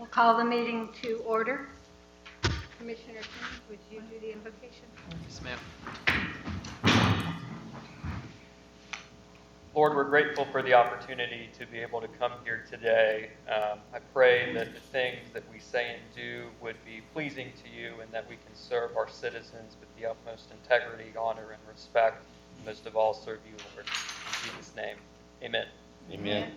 We'll call the meeting to order. Commissioner Sims, would you do the invocation? Yes, ma'am. Lord, we're grateful for the opportunity to be able to come here today. I pray that the things that we say and do would be pleasing to you and that we can serve our citizens with the utmost integrity, honor, and respect. Most of all, serve you, Lord. In Jesus' name, amen. Amen.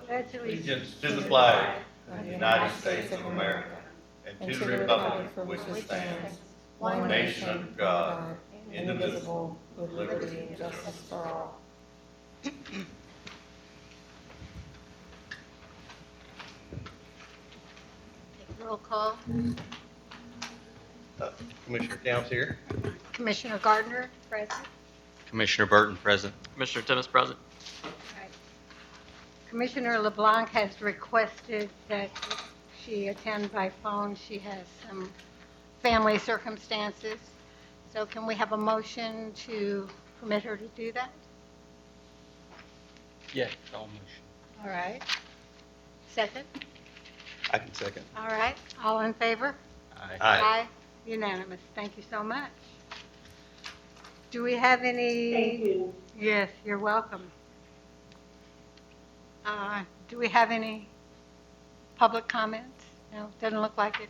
Pledge Allegiance to the flag of the United States of America and to the republic for which it stands, one nation under God, indivisible, with liberty and justice for all. Roll call. Commissioner Towns here. Commissioner Gardner, present. Commissioner Burton, present. Commissioner Timmons present. Right. Commissioner LeBlanc has requested that she attend by phone. She has some family circumstances. So can we have a motion to permit her to do that? Yeah, all motion. All right. Second? I can second. All right. All in favor? Aye. Unanimous. Thank you so much. Do we have any? Thank you. Yes, you're welcome. Do we have any public comments? No, doesn't look like it.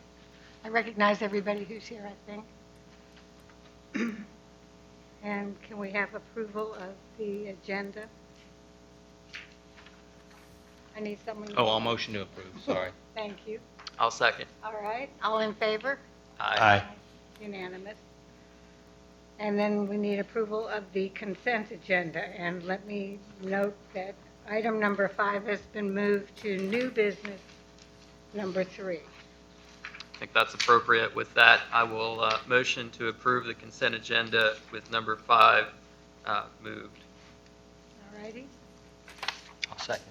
I recognize everybody who's here, I think. And can we have approval of the agenda? I need someone. Oh, all motion to approve, sorry. Thank you. I'll second. All right. All in favor? Aye. Unanimous. And then we need approval of the consent agenda. And let me note that item number 5 has been moved to new business number 3. I think that's appropriate. With that, I will motion to approve the consent agenda with number 5 moved. All righty. I'll second.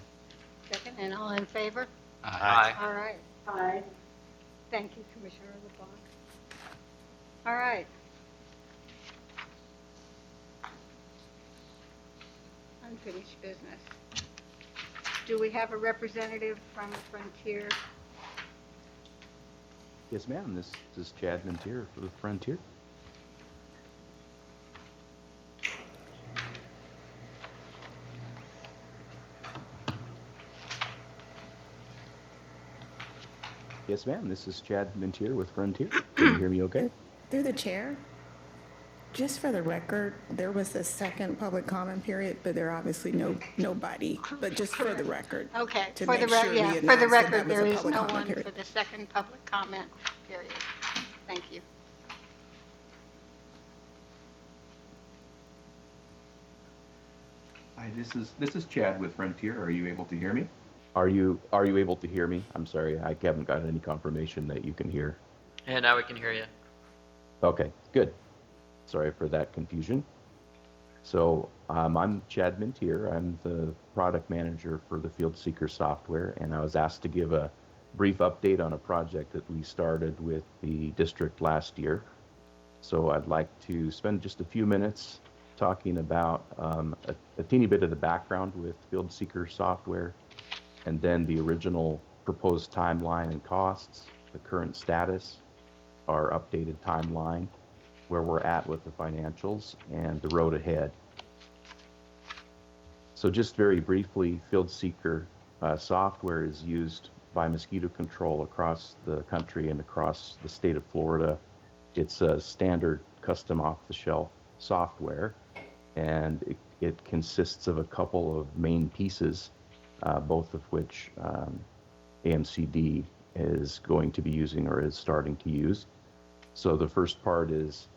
Second, and all in favor? Aye. All right. Aye. Thank you, Commissioner LeBlanc. All right. Unfinished business. Do we have a representative from Frontier? Yes, ma'am. This is Chad Mintier for the Frontier. Yes, ma'am. This is Chad Mintier with Frontier. Can you hear me okay? Through the chair, just for the record, there was a second public comment period, but there are obviously nobody, but just for the record. Okay, to for the make sure record, we yeah, announce for the that record, that was there a is public no comment one period. for the second public comment period. Thank you. Hi, this is Chad with Frontier. Are you able to hear me? Are you able to hear me? I'm sorry, I haven't got any confirmation that you can hear. And now we can hear you. Okay, good. Sorry for that confusion. So I'm Chad Mintier. I'm the product manager for the Field Seeker software, and I was asked to give a brief update on a project that we started with the district last year. So I'd like to spend just a few minutes talking about a teeny bit of the background with Field Seeker software, and then the original proposed timeline and costs, the current status, our updated timeline, where we're at with the financials, and the road ahead. So just very briefly, Field Seeker software is used by mosquito control across the country and across the state of Florida. It's a standard custom off-the-shelf software, and it consists of a couple of main pieces, both of which AMCD is going to be using or is starting to use. So the first part is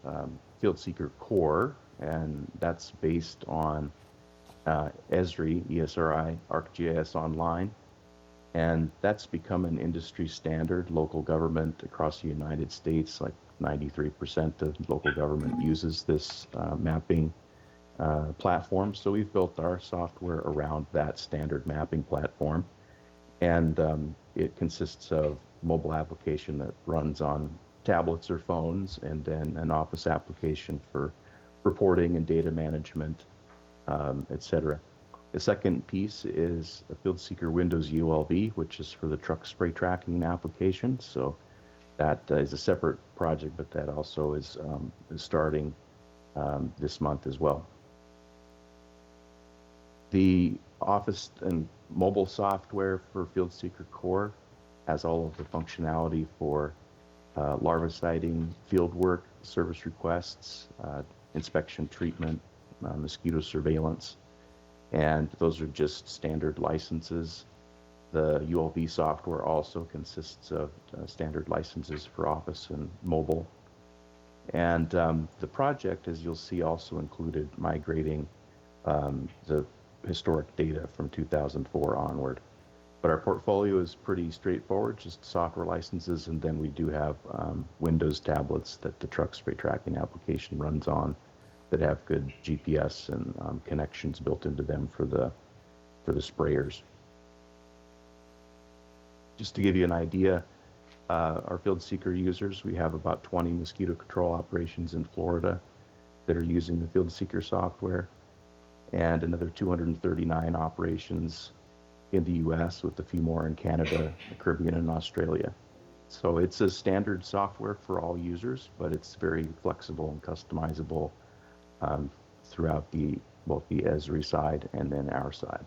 Field Seeker Core, and that's based on ESRI, ESRI, ArcGIS Online, and that's become an industry standard. Local government across the United States, like 93% of local government uses this mapping platform. So we've built our software around that standard mapping platform, and it consists of mobile application that runs on tablets or phones, and then an office application for reporting and data management, etc. The second piece is a Field Seeker Windows ULV, which is for the truck spray tracking application. So that is a separate project, but that also is starting this month as well. The Office and mobile software for Field Seeker Core has all of the functionality for larviciding, field work, service requests, inspection treatment, mosquito surveillance, and those are just standard licenses. The ULV software also consists of standard licenses for Office and mobile. And the project, as you'll see, also included migrating the historic data from 2004 onward. But our portfolio is pretty straightforward, just software licenses, and then we do have Windows tablets that the truck spray tracking application runs on that have good GPS and connections built into them for the sprayers. Just to give you an idea, our Field Seeker users, we have about 20 mosquito control operations in Florida that are using the Field Seeker software, and another 239 operations in the US, with a few more in Canada, the Caribbean, and Australia. So it's a standard software for all users, but it's very flexible and customizable throughout both the Esri side and then our side.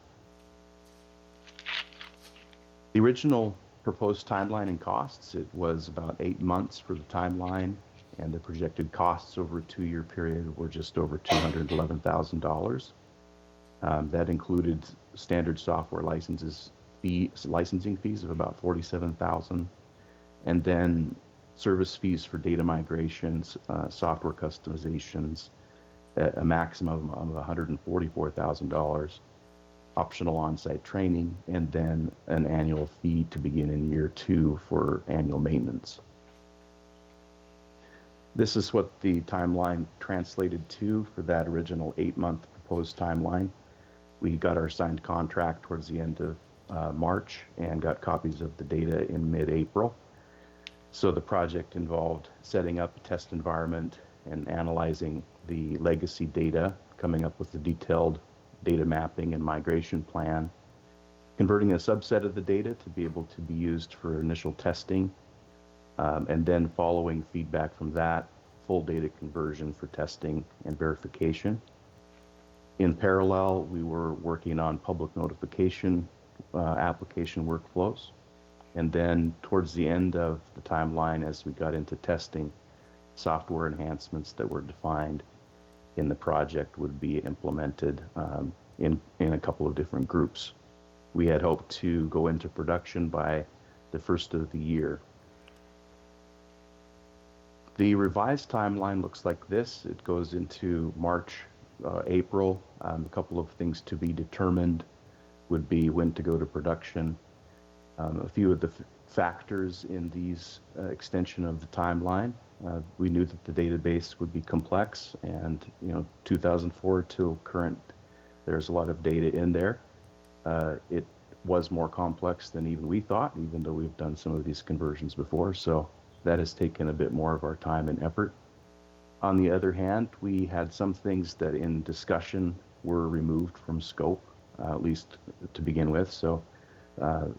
The original proposed timeline and costs, it was about 8 months for the timeline, and the projected costs over a 2-year period were just over $211,000. That included standard software licensing fees of about $47,000, and then service fees for data migrations, software customizations, at a maximum of $144,000, optional on-site training, and then an annual fee to begin in year 2 for annual maintenance. This is what the timeline translated to for that original 8-month proposed timeline. We got our signed contract towards the end of March and got copies of the data in mid-April. So the project involved setting up a test environment and analyzing the legacy data, coming up with a detailed data mapping and migration plan, converting a subset of the data to be able to be used for initial testing, and then following feedback from that, full data conversion for testing and verification. In parallel, we were working on public notification application workflows. And then towards the end of the timeline, as we got into testing, software enhancements that were defined in the project would be implemented in a couple of different groups. We had hoped to go into production by the first of the year. The revised timeline looks like this. It goes into March, April. A couple of things to be determined would be when to go to production. A few of the factors in these extension of the timeline. We knew that the database would be complex, and 2004 till current, there's a lot of data in there. It was more complex than even we thought, even though we've done some of these conversions before. So that has taken a bit more of our time and effort. On the other hand, we had some things that in discussion were removed from scope, at least to begin with. So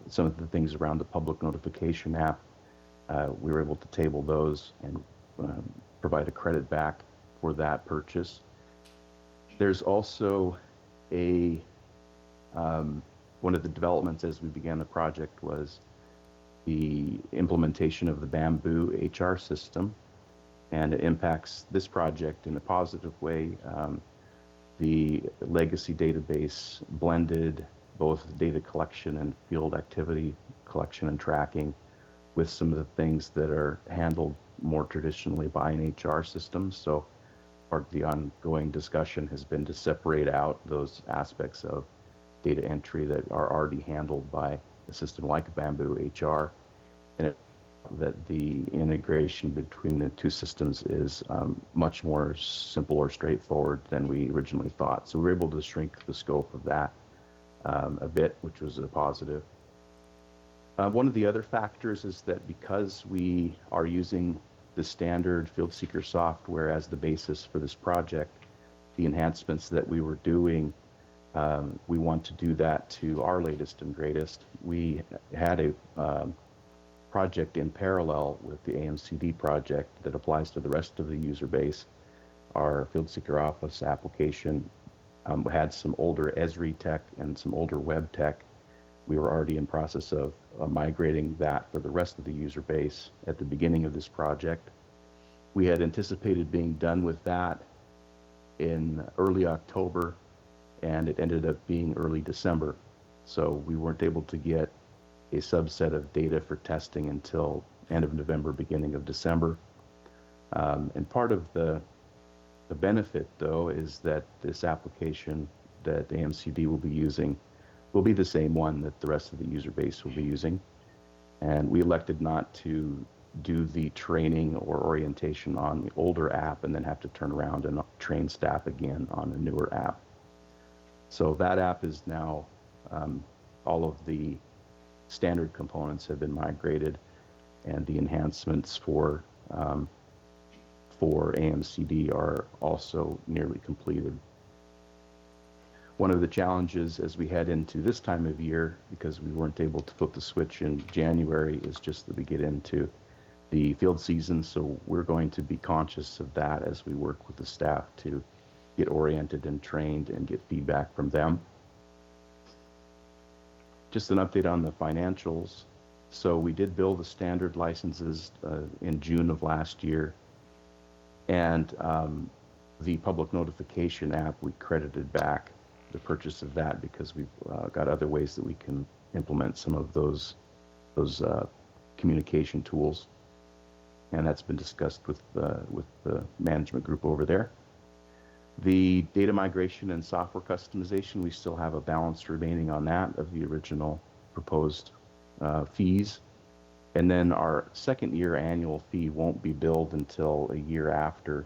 some of the things around the public notification app, we were able to table those and provide a credit back for that purchase. There's also one of the developments as we began the project was the implementation of the Bamboo HR system, and it impacts this project in a positive way. The legacy database blended both data collection and field activity collection and tracking with some of the things that are handled more traditionally by an HR system. So part of the ongoing discussion has been to separate out those aspects of data entry that are already handled by a system like Bamboo HR, and that the integration between the two systems is much more simple or straightforward than we originally thought. So we were able to shrink the scope of that a bit, which was a positive. One of the other factors is that because we are using the standard Field Seeker software as the basis for this project, the enhancements that we were doing We want to do that to our latest and greatest. We had a project in parallel with the AMCD project that applies to the rest of the user base. Our Field Seeker Office application had some older Esri tech and some older web tech. We were already in process of migrating that for the rest of the user base at the beginning of this project. We had anticipated being done with that in early October, and it ended up being early December. So we weren't able to get a subset of data for testing until end of November, beginning of December. And part of the benefit, though, is that this application that AMCD will be using will be the same one that the rest of the user base will be using. And we elected not to do the training or orientation on the older app and then have to turn around and train staff again on a newer app. So that app is now, all of the standard components have been migrated, and the enhancements for AMCD are also nearly completed. One of the challenges as we head into this time of year, because we weren't able to flip the switch in January, is just that we get into the field season. So we're going to be conscious of that as we work with the staff to get oriented and trained and get feedback from them. Just an update on the financials. So we did bill the standard licenses in June of last year. And the public notification app, we credited back the purchase of that because we've got other ways that we can implement some of those communication tools. And that's been discussed with the management group over there. The data migration and software customization, we still have a balance remaining on that of the original proposed fees. And then our second year annual fee won't be billed until a year after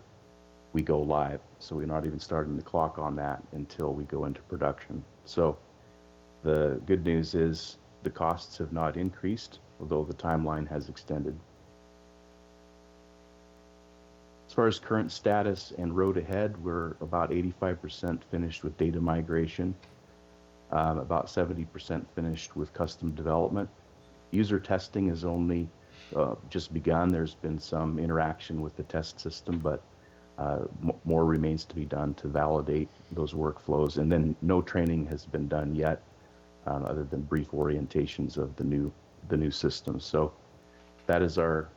we go live. So we're not even starting the clock on that until we go into production. So the good news is the costs have not increased, although the timeline has extended. As far as current status and road ahead, we're about 85% finished with data migration, about 70% finished with custom development. User testing has only just begun. There's been some interaction with the test system, but more remains to be done to validate those workflows. And then no training has been done yet, other than brief orientations of the new system. So that is our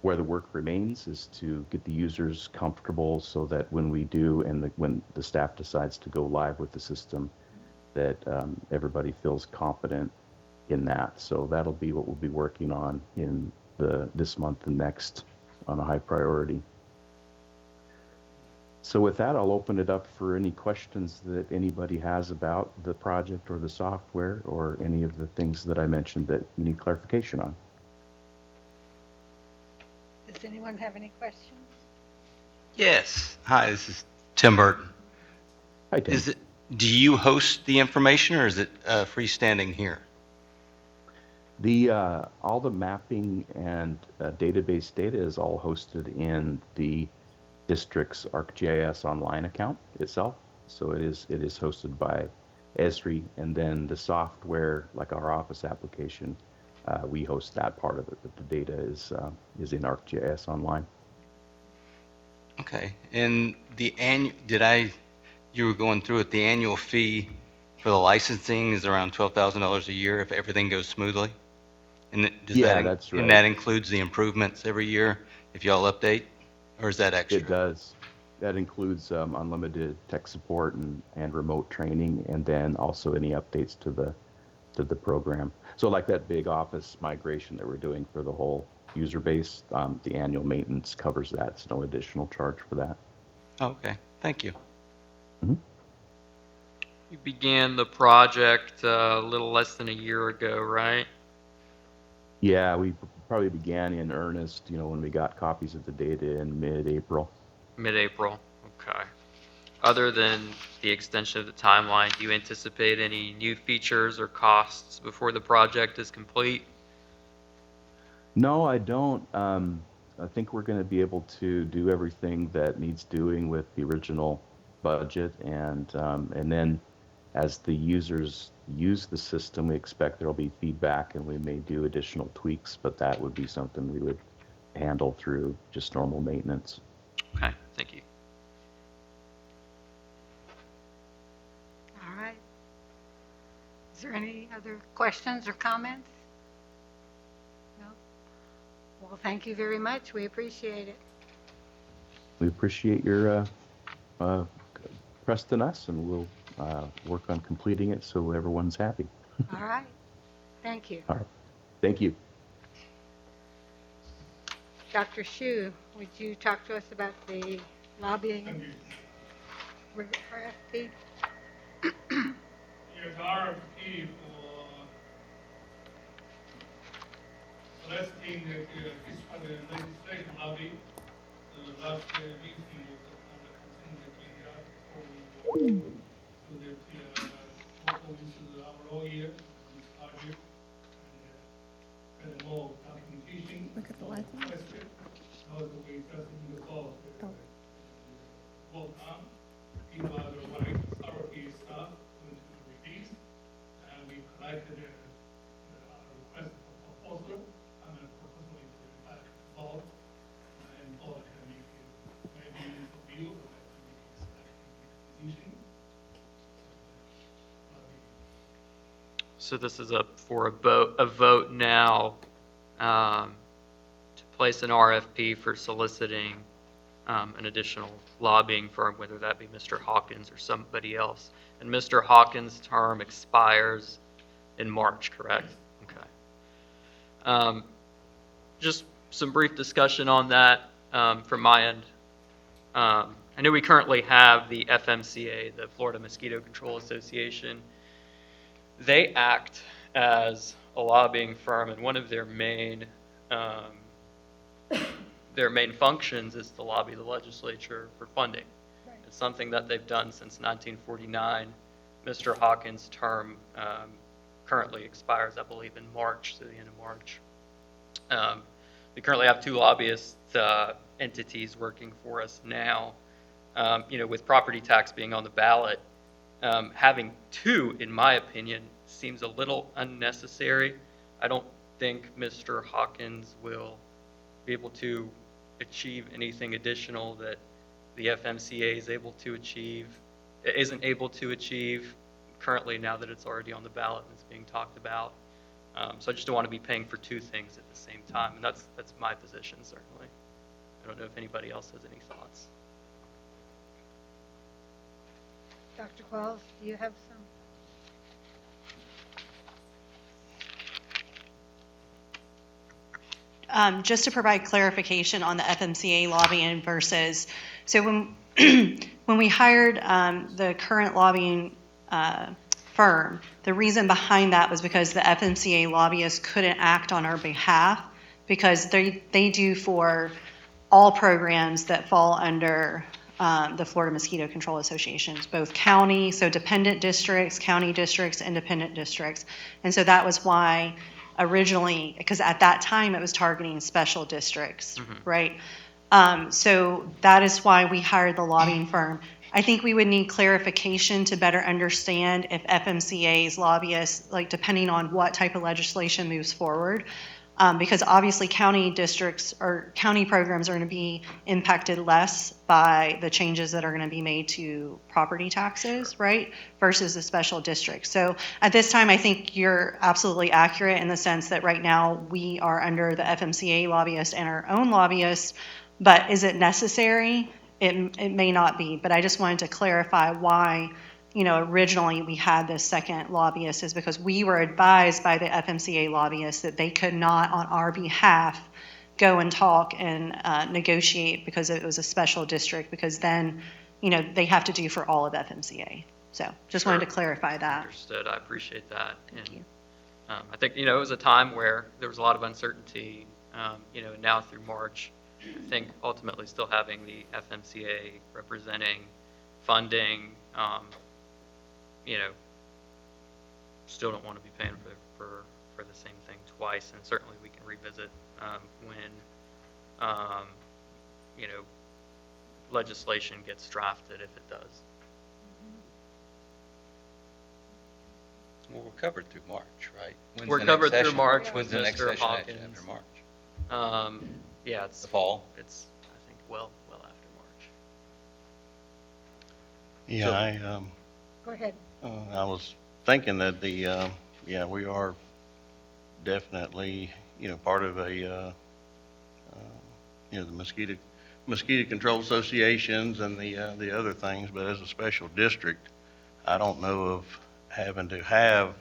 where the work remains, is to get the users comfortable so that when we do and when the staff decides to go live with the system, that everybody feels confident in that. So that'll be what we'll be working on in this month and next on a high priority. So with that, I'll open it up for any questions that anybody has about the project or the software or any of the things that I mentioned that you need clarification on. Does anyone have any questions? Yes. Hi, this is Tim Burton. Hi, Tim. Do you host the information, or is it freestanding here? All the mapping and database data is all hosted in the district's ArcGIS online account itself. So it is hosted by Esri, and then the software, like our Office application, we host that part of it, but the data is in ArcGIS online. Okay. And you were going through it, the annual fee for the licensing is around $12,000 a year if everything goes smoothly? And That's right. And that includes the improvements every year if y'all update, or is that extra? It does. That includes unlimited tech support and remote training, and then also any updates to the program. So like that big Office migration that we're doing for the whole user base, the annual maintenance covers that. It's no additional charge for that. Oh, okay. Thank you. Mm-hmm. You began the project a little less than a year ago, right? Yeah, we probably began in earnest, when we got copies of the data in mid-April. Mid-April. Okay. Other than the extension of the timeline, do you anticipate any new features or costs before the project is complete? No, I don't. I think we're going to be able to do everything that needs doing with the original budget, and then as the users use the system, we expect there'll be feedback, and we may do additional tweaks, but that would be something we would handle through just normal maintenance. Okay, thank you. All right. Is there any other questions or comments? No? Well, thank you very much. We appreciate it. We appreciate your trusting us, and we'll work on completing it so everyone's happy. All right. Thank you. All right. Thank you. Dr. Shu, would you talk to us about the lobbying RFP? Yes, RFP for soliciting the legislation lobby. The last meeting was on the consent agenda so that talk with our lawyer, this project, and more documentation. Look at the lights on. How do we just in the call? Oh. Work on, give us the right authority staff to release, and we collected request for proposal, and the proposal is back to board, and board can make maybe review, or make decision. So this is up for a vote now to place an RFP for soliciting an additional lobbying firm, whether that be Mr. Hawkins or somebody else. And Mr. Hawkins' term expires in March, correct? Okay. Just some brief discussion on that from my end. I know we currently have the FMCA, the Florida Mosquito Control Association. They act as a lobbying firm, and one of their main functions is to lobby the legislature for funding. Right. It's something that they've done since 1949. Mr. Hawkins' term currently expires, I believe, in March, to the end of March. We currently have 2 lobbyist entities working for us now. With property tax being on the ballot, having 2, in my opinion, seems a little unnecessary. I don't think Mr. Hawkins will be able to achieve anything additional that the FMCA isn't able to achieve currently, now that it's already on the ballot and it's being talked about. So I just don't want to be paying for 2 things at the same time, and that's my position, certainly. I don't know if anybody else has any thoughts. Dr. Quells, do you have some? Just to provide clarification on the FMCA lobbying versus, so when when we hired the current lobbying firm, the reason behind that was because the FMCA lobbyists couldn't act on our behalf because they do for all programs that fall under the Florida Mosquito Control Associations, both county, so dependent districts, county districts, independent districts. And so that was why originally, because at that time it was targeting special districts, right? So that is why we hired the lobbying firm. I think we would need clarification to better understand if FMCA's lobbyists, like depending on what type of legislation moves forward, because obviously county districts or county programs are going to be impacted less by the changes that are going to be made to property taxes, right, versus the special districts. So at this time, I think you're absolutely accurate in the sense that right now we are under the FMCA lobbyists and our own lobbyists, but is it necessary? It may not be, but I just wanted to clarify why, originally we had this second lobbyist is because we were advised by the FMCA lobbyists that they could not, on our behalf, go and talk and negotiate because it was a special district, because then, they have to do for all of FMCA. So just wanted to clarify that. Understood. I appreciate that. Thank you. I think, it was a time where there was a lot of uncertainty, now through March. I think ultimately still having the FMCA representing funding, still don't want to be paying for the same thing twice, and certainly we can revisit when legislation gets drafted, if it does. Well, we're covered through March, right? When's We're the next covered through session? March When's with the next Mr. session after Hawkins. March? Yeah, it's The fall? It's, I think, well after March. Yeah, Go ahead. I was thinking that yeah, we are definitely, part of the mosquito control associations and the other things, but as a special district, I don't know of having to have,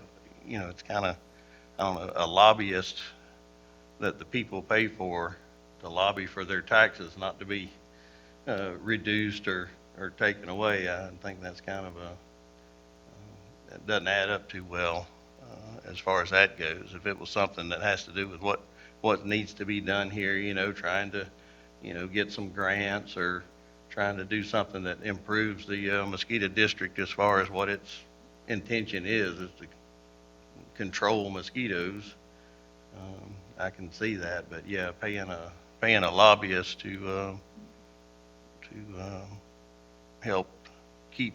it's kind of, I don't know, a lobbyist that the people pay for to lobby for their taxes not to be reduced or taken away. I think that's kind of that doesn't add up too well as far as that goes. If it was something that has to do with what needs to be done here, trying to, get some grants or trying to do something that improves the mosquito district as far as what its intention is to control mosquitoes. I can see that, but yeah, paying a lobbyist to help keep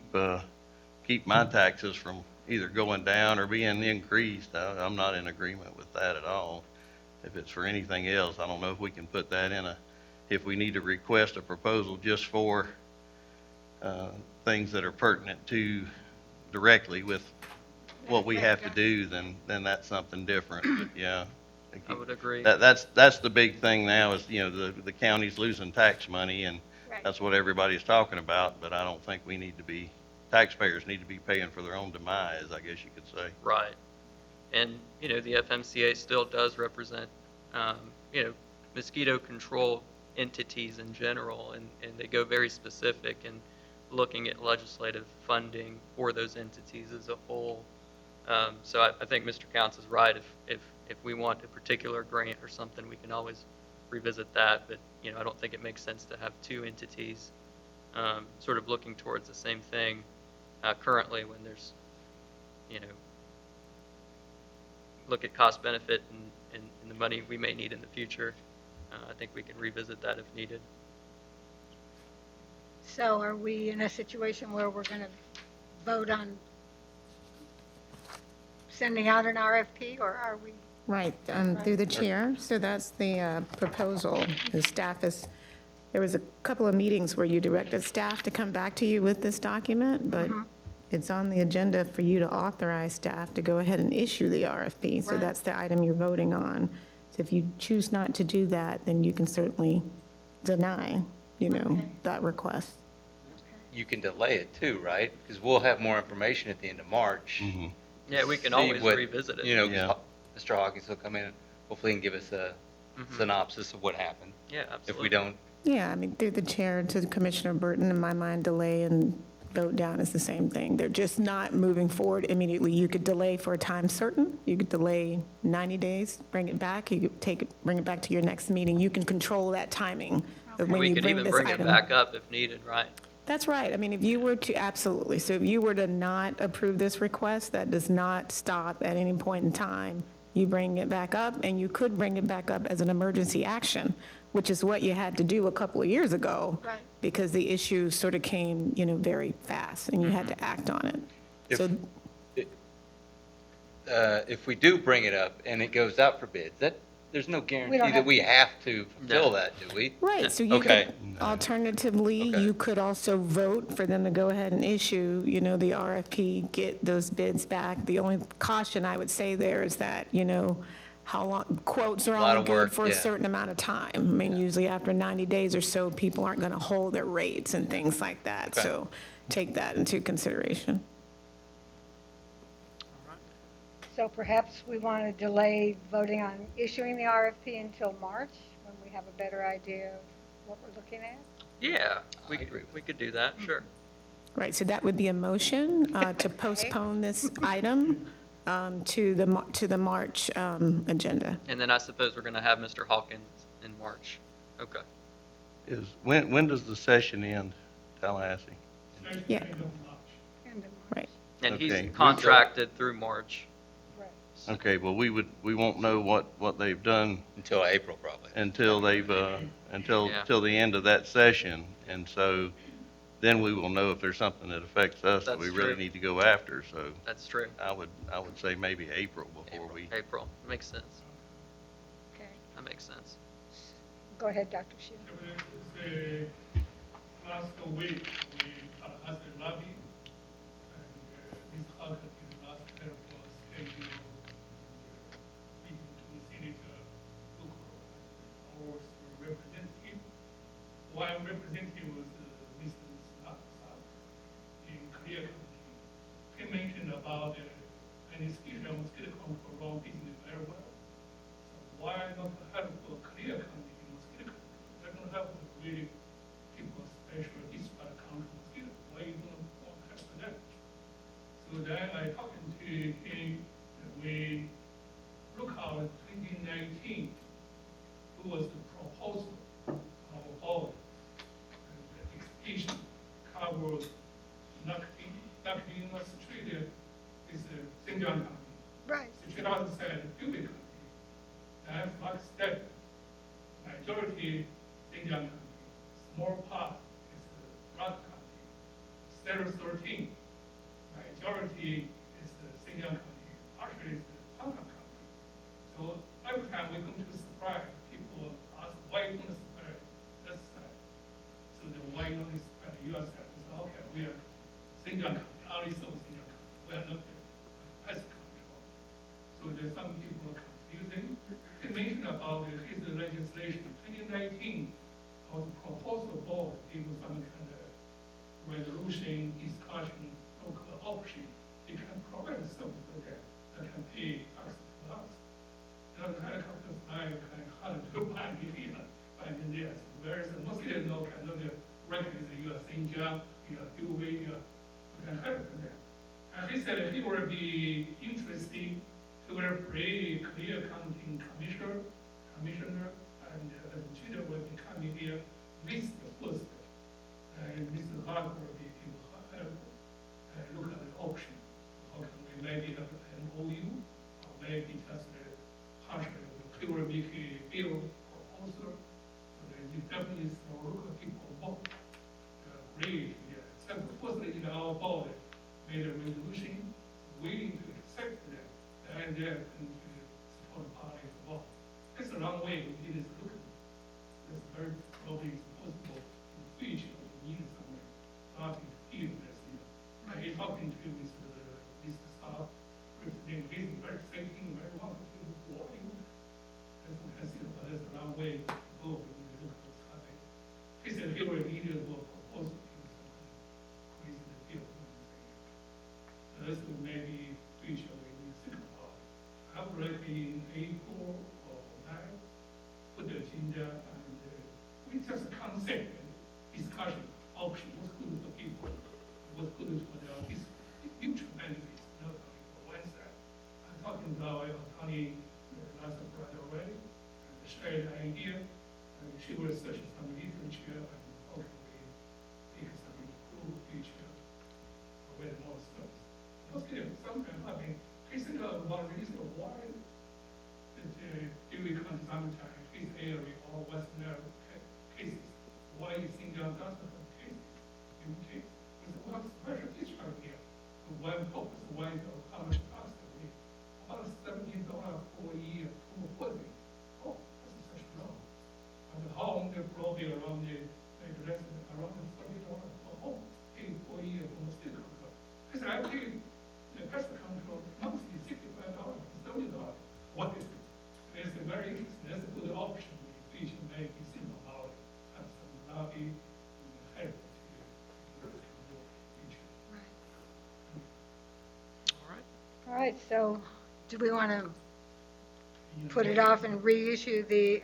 my taxes from either going down or being increased, I'm not in agreement with that at all. If it's for anything else, I don't know if we can put that if we need to request a proposal just for things that are pertinent to directly with what we have to do, then that's something different. But yeah. I would agree. That's the big thing now is, the county's losing tax money, and Right. that's what everybody's talking about, but I don't think taxpayers need to be paying for their own demise, I guess you could say. Right. And, the FMCA still does represent, mosquito control entities in general, and they go very specific in looking at legislative funding for those entities as a whole. So I think Mr. Counts is right. If we want a particular grant or something, we can always revisit that. But, I don't think it makes sense to have two entities sort of looking towards the same thing currently when there's, look at cost benefit and the money we may need in the future. I think we can revisit that if needed. So are we in a situation where we're going to vote on sending out an RFP, or are we? Right, through the chair. So that's the proposal. The staff there was a couple of meetings where you directed staff to come back to you with this document, but it's on the agenda for you to authorize staff to go ahead and issue the RFP. So Right. that's the item you're voting on. So if you choose not to do that, then you can certainly deny, Okay. that request. You can delay it too, right? Because we'll have more information at the end of March. Mm-hmm. Yeah, we can See always what- revisit it. Yeah. Mr. Hawkins will come in and hopefully and give us a synopsis of what happened. Yeah, absolutely. If we don't, Yeah, I mean, through the chair to Commissioner Burton, in my mind, delay and vote down is the same thing. They're just not moving forward immediately. You could delay for a time certain. You could delay 90 days, bring it back. You could bring it back to your next meeting. You can control that timing of when We you could bring even this bring it item. back up if needed, right? That's right. I mean, if you were to, absolutely. So if you were to not approve this request, that does not stop at any point in time. You bring it back up, and you could bring it back up as an emergency action, which is what you had to do a couple of years ago. Right. Because the issue sort of came, very fast, and you had to act on it. If- So, if we do bring it up and it goes out for bids, there's no guarantee have that we have to fulfill No. that, do we? right, so you Okay. could, alternatively, Okay. you could also vote for them to go ahead and issue, the RFP, get those bids back. The only caution I would say there is that, how long, quotes are Lot only of good work, for a yeah. certain amount of time. I mean, usually after 90 days or so, people aren't going to hold their rates and things like that. Okay. So take that into consideration. So perhaps we want to delay voting on issuing the RFP until March, when we have a better idea of what we're looking at? Yeah, I agree with we could do that, sure. Right, so that would be a motion to postpone this item to the March agenda. And then I suppose we're going to have Mr. Hawkins in March. Okay. When does the session end, Tallahassee? Session Yeah. end of March. End of Right. And Okay. he's contracted through March. Right. Okay, well, we won't know what they've done Until April, probably. until they've, Yeah. till the end of that session. And so, then we will know if there's something that affects us that we That's really true. need to go after. So That's true. I would say maybe April before we. April, makes sense. Okay. That makes sense. Go ahead, Dr. Shu. Last week, we asked the lobby, and Ms. Huckett is last there for schedule meeting to Senator Luker, our representative. One representative was Mr. Saab in Korea Committee. He mentioned about anesthesia and mosquito control business very well. So why not have a Korea Committee, mosquito control? They don't have to really people special dispatch count mosquito. Why you don't want to have that? So then I talking to him, we look out 2019, who was the proposal of our board. And the expedition covered Nakhin, Australia is a Xinjiang County. Right. Sichuan side, Hubei County. And like that, majority Xinjiang County. Small part is the Rat County. 013, majority is the Xinjiang County, partially is the Tantan County. So every time we're going to supply, people ask, why you going to supply this side? So the why not supply the US side? We say, okay, we are Xinjiang County, only so Xinjiang County. We are not the pest control. So there's some people confusing. He mentioned about his legislation, 2019, our proposal board gave some kind of resolution, discussion, local option. They can provide service for that, that can pay tax to us. And the helicopter fly can hard to find here, find in there. So whereas the mosquito no cannot recognize you are Xinjiang, you are Hubei, you can help with that. And he said he will be interested to bring clear counting commissioner, and the cheater will be coming here with the first. And Mr. Clark will be able to help look at the option. How can we maybe have an MOU, or maybe just partially, he will make a bill proposal. So then you definitely local people vote, agree, yeah. Except firstly, in our board made a resolution willing to accept that, and then to support the party to vote. It's a long way, we did look at it. It's very probably possible in the future we need somewhere starting to deal with this. And he talking to Mr. Staff, representing his very thinking, very wonderful, why you as we can see, but there's a long way to go when we look at what's happening. He said he will need a proposal to increase the field. So this will maybe future we need to think about. I've read in April or May, put the agenda and we just concept and discussion option, what's good for people, what's good for their future benefits, not only for one side. I'm talking to our attorney last Friday already, and shared the idea, and she will search some literature and hopefully take some improved future with more stuff. Mostly, sometimes, I mean, he said one reason why during consumption, his area or Western cases, why you think doesn't have cases? In case, we have special discharge here. One focus, one is how much cost we about $17 for a year for equipment. Oh, that's such low. And the home, they probably around the resident around $30 for home, pay for a year for mosquito control. I said, I pay the pest control monthly $65, $70. What is it? It's a very interesting, that's a good option. We should make it think about it, have some lobby, and help to future. All right. All right, so do we want to put it off and reissue the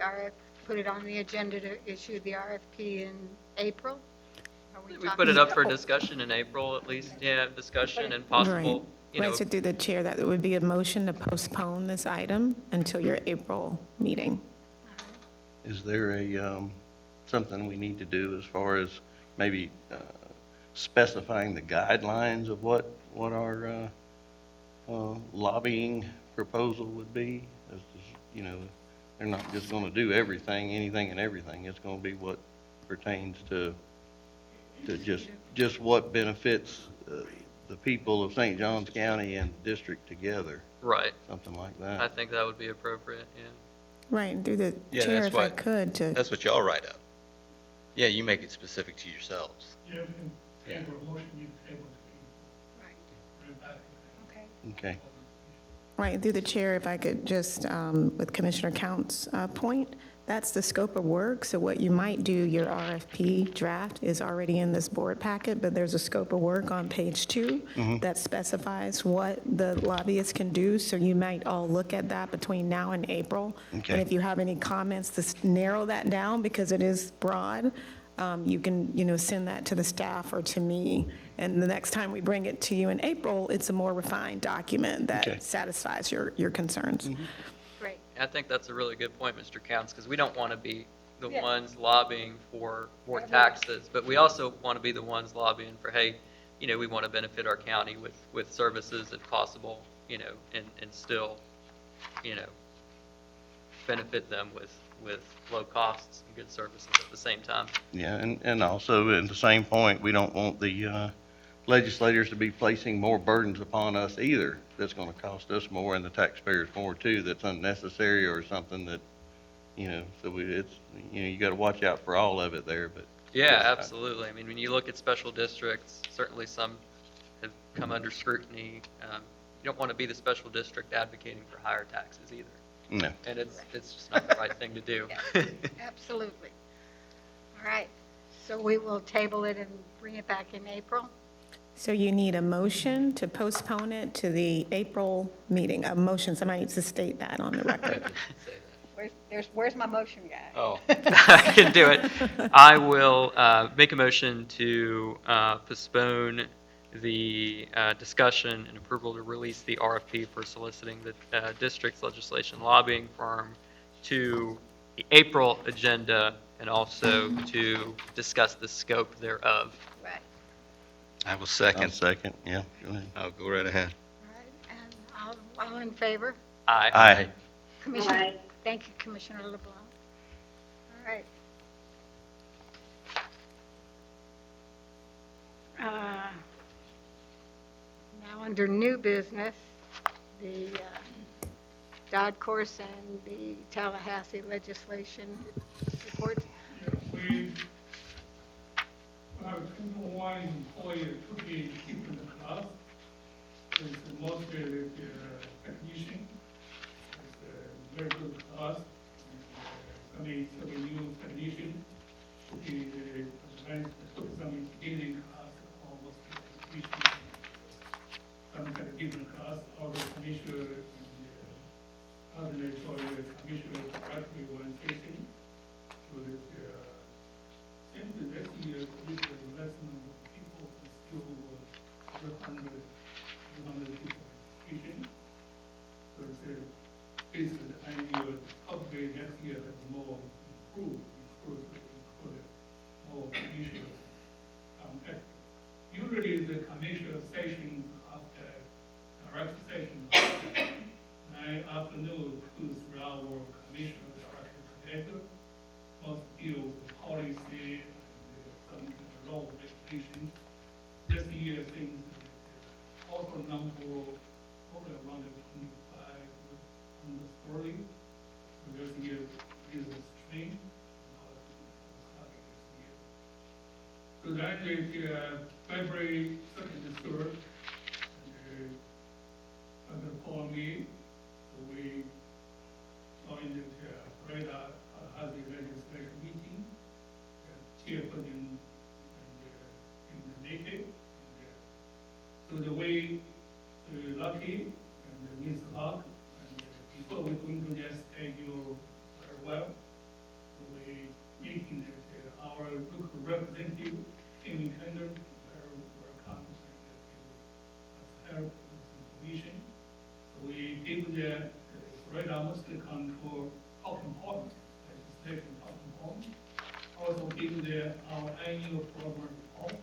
put it on the agenda to issue the RFP in April? Are We talking put it up for about- discussion in April, at least, yeah, discussion and Right. possible, you know, Right, so through the chair, that would be a motion to postpone this item until your April meeting. Is there something we need to do as far as maybe specifying the guidelines of what our lobbying proposal would be? You know, they're not just going to do anything and everything. It's going to be what pertains to to just what benefits the people of St. Johns County and district together, Right. something like I that. think that would be appropriate, yeah. Right, and through the Yeah, chair, that's if I what- could, to, That's what y'all write up. Yeah, you make it specific to yourselves. Yeah, we can table, motion you table to Right, bring back. okay. Okay. right, and through the chair, if I could just, with Commissioner Count's point, that's the scope of work. So what you might do, your RFP draft is already in this board packet, but there's a scope of work on page 2 that specifies what the lobbyists can do. So you might all look at that between now and April. Okay. And if you have any comments to narrow that down, because it is broad, you can, send that to the staff or to me. And the next time we bring it to you in April, it's a more refined document Okay. that satisfies your concerns. Great. I think that's a really good point, Mr. Counts, because we don't want to be the Yeah. ones lobbying for more Right. taxes, but we also want to be the ones lobbying for, hey, we want to benefit our county with services if possible, and still, benefit them with low costs and good services at the same time. Yeah, and also at the same point, we don't want the legislators to be placing more burdens upon us either. That's going to cost us more and the taxpayers more too. That's unnecessary or something that, so you got to watch out for all of it there. But Yeah, absolutely. I mean, when you look at special districts, certainly some have come under scrutiny. You don't want to be the special district advocating for higher taxes either. no, And it's just not the right thing to do. Yeah. Absolutely. All right, so we will table it and bring it back in April? So you need a motion to postpone it to the April meeting, a motion, somebody needs to state that on the record. Where's my motion guy? Oh, I can do it. I will make a motion to postpone the discussion and approval to release the RFP for soliciting the district's legislation lobbying firm to the April agenda and also to discuss the scope thereof. Right, I will I'll second. second, yeah, go ahead. I'll go right ahead. all right, and all in favor? Aye. Aye. Commissioner, thank you, Commissioner LeBlanc. All right. Now, under new business, the Dodd course and the Tallahassee legislation report. We have one employee to be keeping the class. It's mostly the technician. It's a very good class. Some new technician. He took some engineering class, almost technician. Some kind of different class, all the commissioner and other commissioner directly one station. So that since this year, with the less number of people who still work under people education. So it's basically the idea, hopefully next year has more improved, more commissioners. Usually the commissioner session after, direct session after 9 afternoon, 2-3 hour commissioner directly together. Most deal with policy and some law legislation. This year, things also number probably around 25 on the story. So this year is a strain. So that is February 2nd and 3rd. I'm going to call me. So we joined the radar has a legislative meeting, chairperson in the naked. So the way Lucky and Ms. Luck, and before we're going to just schedule very well, so we meeting that our local representative, Amy Tender, welcome to help with information. So we give the radar mostly control talking point, legislation talking point. Also give our annual program report.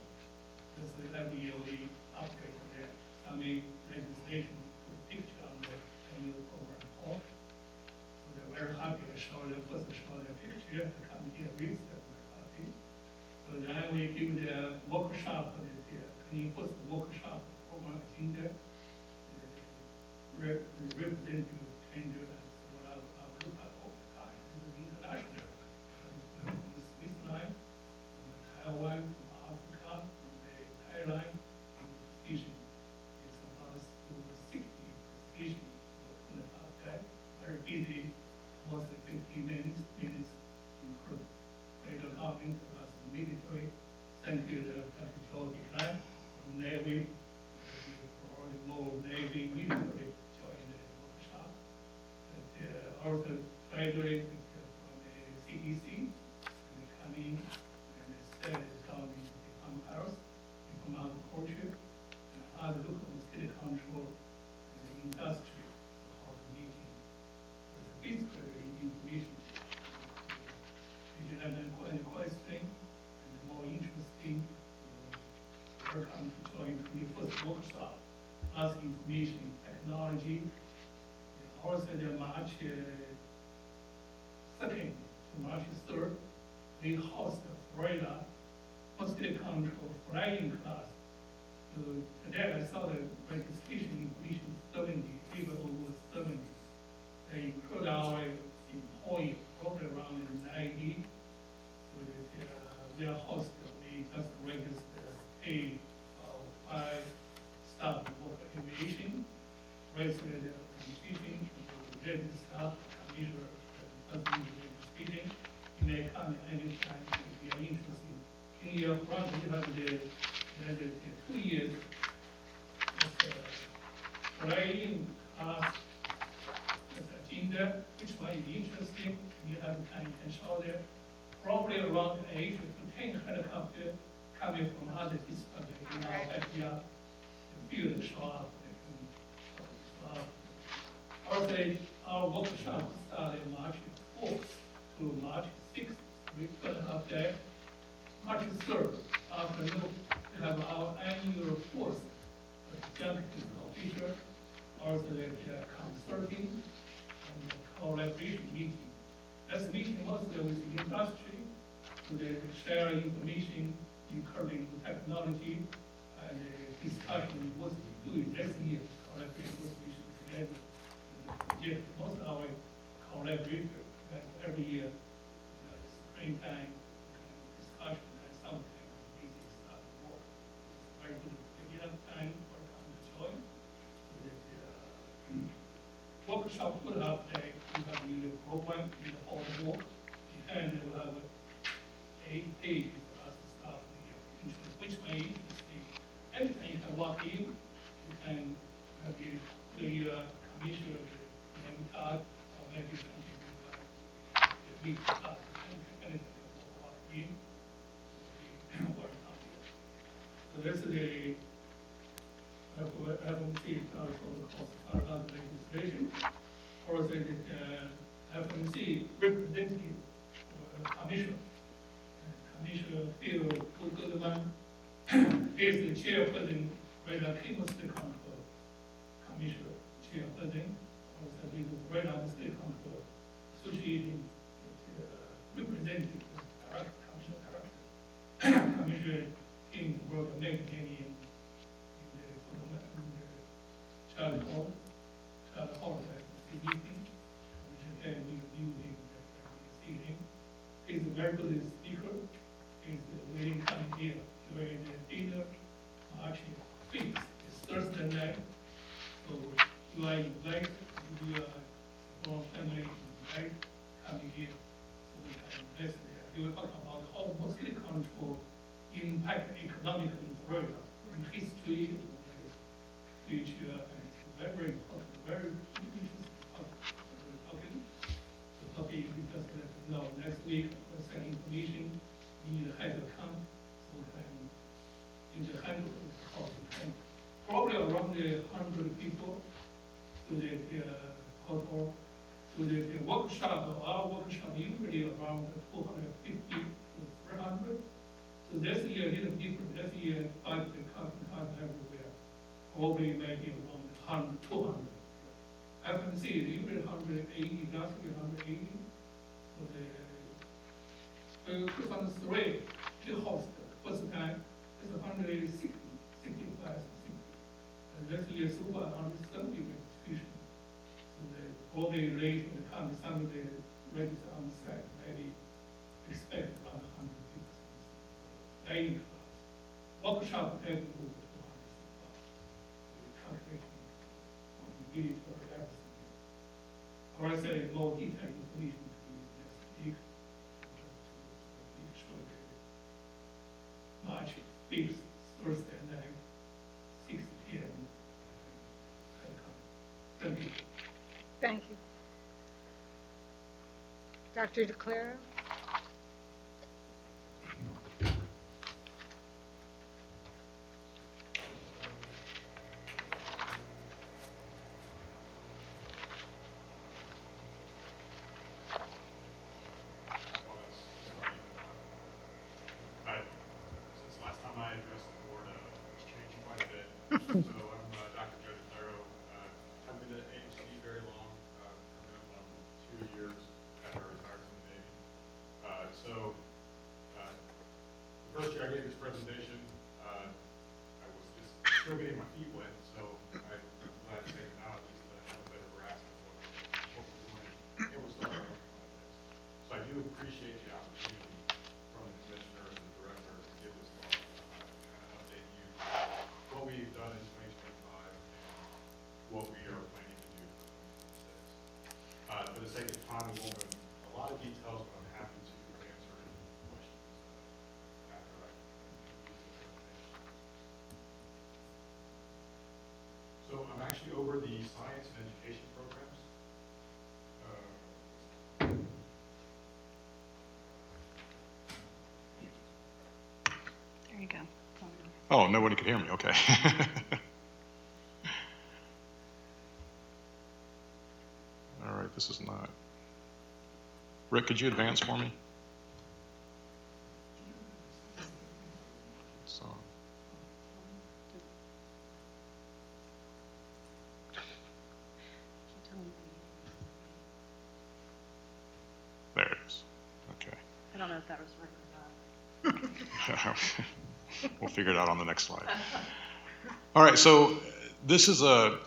This is every yearly update on the summary legislation with picture on the annual program report. So they're very happy to show the first show the picture, to come here with them, very happy. So then we give the representative changes and what I look at all the time is international. From Switzerland, from Taiwan, from Africa, from Thailand, from fishing. It's about over 60 fishing. Very busy, more than 15 minutes in crew. Major Army plus military. Thank you, Dr. George Klein from Navy. Probably more Navy military join the workshop. Also graduate from the CEC and coming and stay down in the Paris, become agriculture, and other local state control and industry. How the meeting with the physical information. If you have any question and more interesting, welcome to join the first workshop. Plus information technology. Also, the March 2nd to March 3rd, we host Florida mosquito control flying class. Today I saw the registration information 70, people over 70. They include our employee probably around 90. So they are host, we just register a 5 staff for aviation, resident teaching, resident staff, commissioner, speaking. You may come anytime if you are interested. In your front, you have the 2 years flying class agenda, which might be interesting. You have time to show there. Probably around 8 to 10 helicopters coming from other disciplines in our backyard. The field show up. Also, our workshop started March 4th to March 6th. We put up there. March 3rd, afternoon, we have our annual fourth executive official, also the consulting and collaboration meeting. This meeting mostly with the industry to share information, encouraging technology, and discussion what we do this year, collaboration what we should together. Yeah, most of our collaborators every year, springtime discussion and sometimes busy stuff work. Very good. If you have time, welcome to join. Workshop put up there, you have the program, the whole work, and you have 8 days for us to start which way is the anytime you can walk in, you can have the commissioner, the card, or maybe something like the week start, anything walk in, work on it. So this is the FMC for the cost of legislation. Also, the FMC representative commissioner. Commissioner Phil Goodman is the chairperson, Radar Cable State Control Commissioner, chairperson, also with the Radar State Control Association representative, director, commissioner director. Commissioner in the work of maintaining in the child hall, CDP, which again we using the seating. He's a very good speaker. He's waiting time here during the dinner. Actually, fixed. It's Thursday night. So you are invited, you are from family invited, coming here. So we can invest there. We will talk about how mosquito control impact economically in Florida, in history, which is very important, very interesting topic. The topic we just let you know next week, we'll send information. We need a head account, so we can use the handle of the account. Probably around 100 people to the total. To the workshop, our workshop usually around 250 to 300. So this year, a little different. This year, budget cut everywhere. Probably maybe around 100, 200. FMC is usually 180, last year 180. So 2003, the host, first time, is 160, 65, 60. And this year, so far, 170 registration. all the rates and the county, some of the rates on the site, very respect about 100 people. Daily class. Workshop, then we go to 100 calculating on the unit for everything. Or I say more detailed information to be next week. To make sure that March 5th, Thursday night, 6 p.m. Thank you. Thank you. Dr. DeClaro? Since last time I addressed the board, it's changed quite a bit. So I'm Dr. Joe DeClaro. Haven't been at AMCD very long, coming up on 2 years after I retired from the Navy. The first year I gave this presentation, I was just still getting my feet wet, so I'm glad to take it now, at least to have a better grasp of what we're doing. And we're starting to work on this. So I do appreciate the opportunity from the commissioner and the director to give this talk, kind of update you what we've done in 2025 and what we are planning to do for 2026. For the sake of time, we won't go into a lot of details, but I'm happy to answer any questions after I complete the presentation. So I'm actually over the science and education programs. There you go. Oh, nobody could hear me, okay. All right, this is not. Rick, could you advance for me? So. There it is, okay. I don't know if that was right or not. We'll figure it out on the next slide. All right, so this is a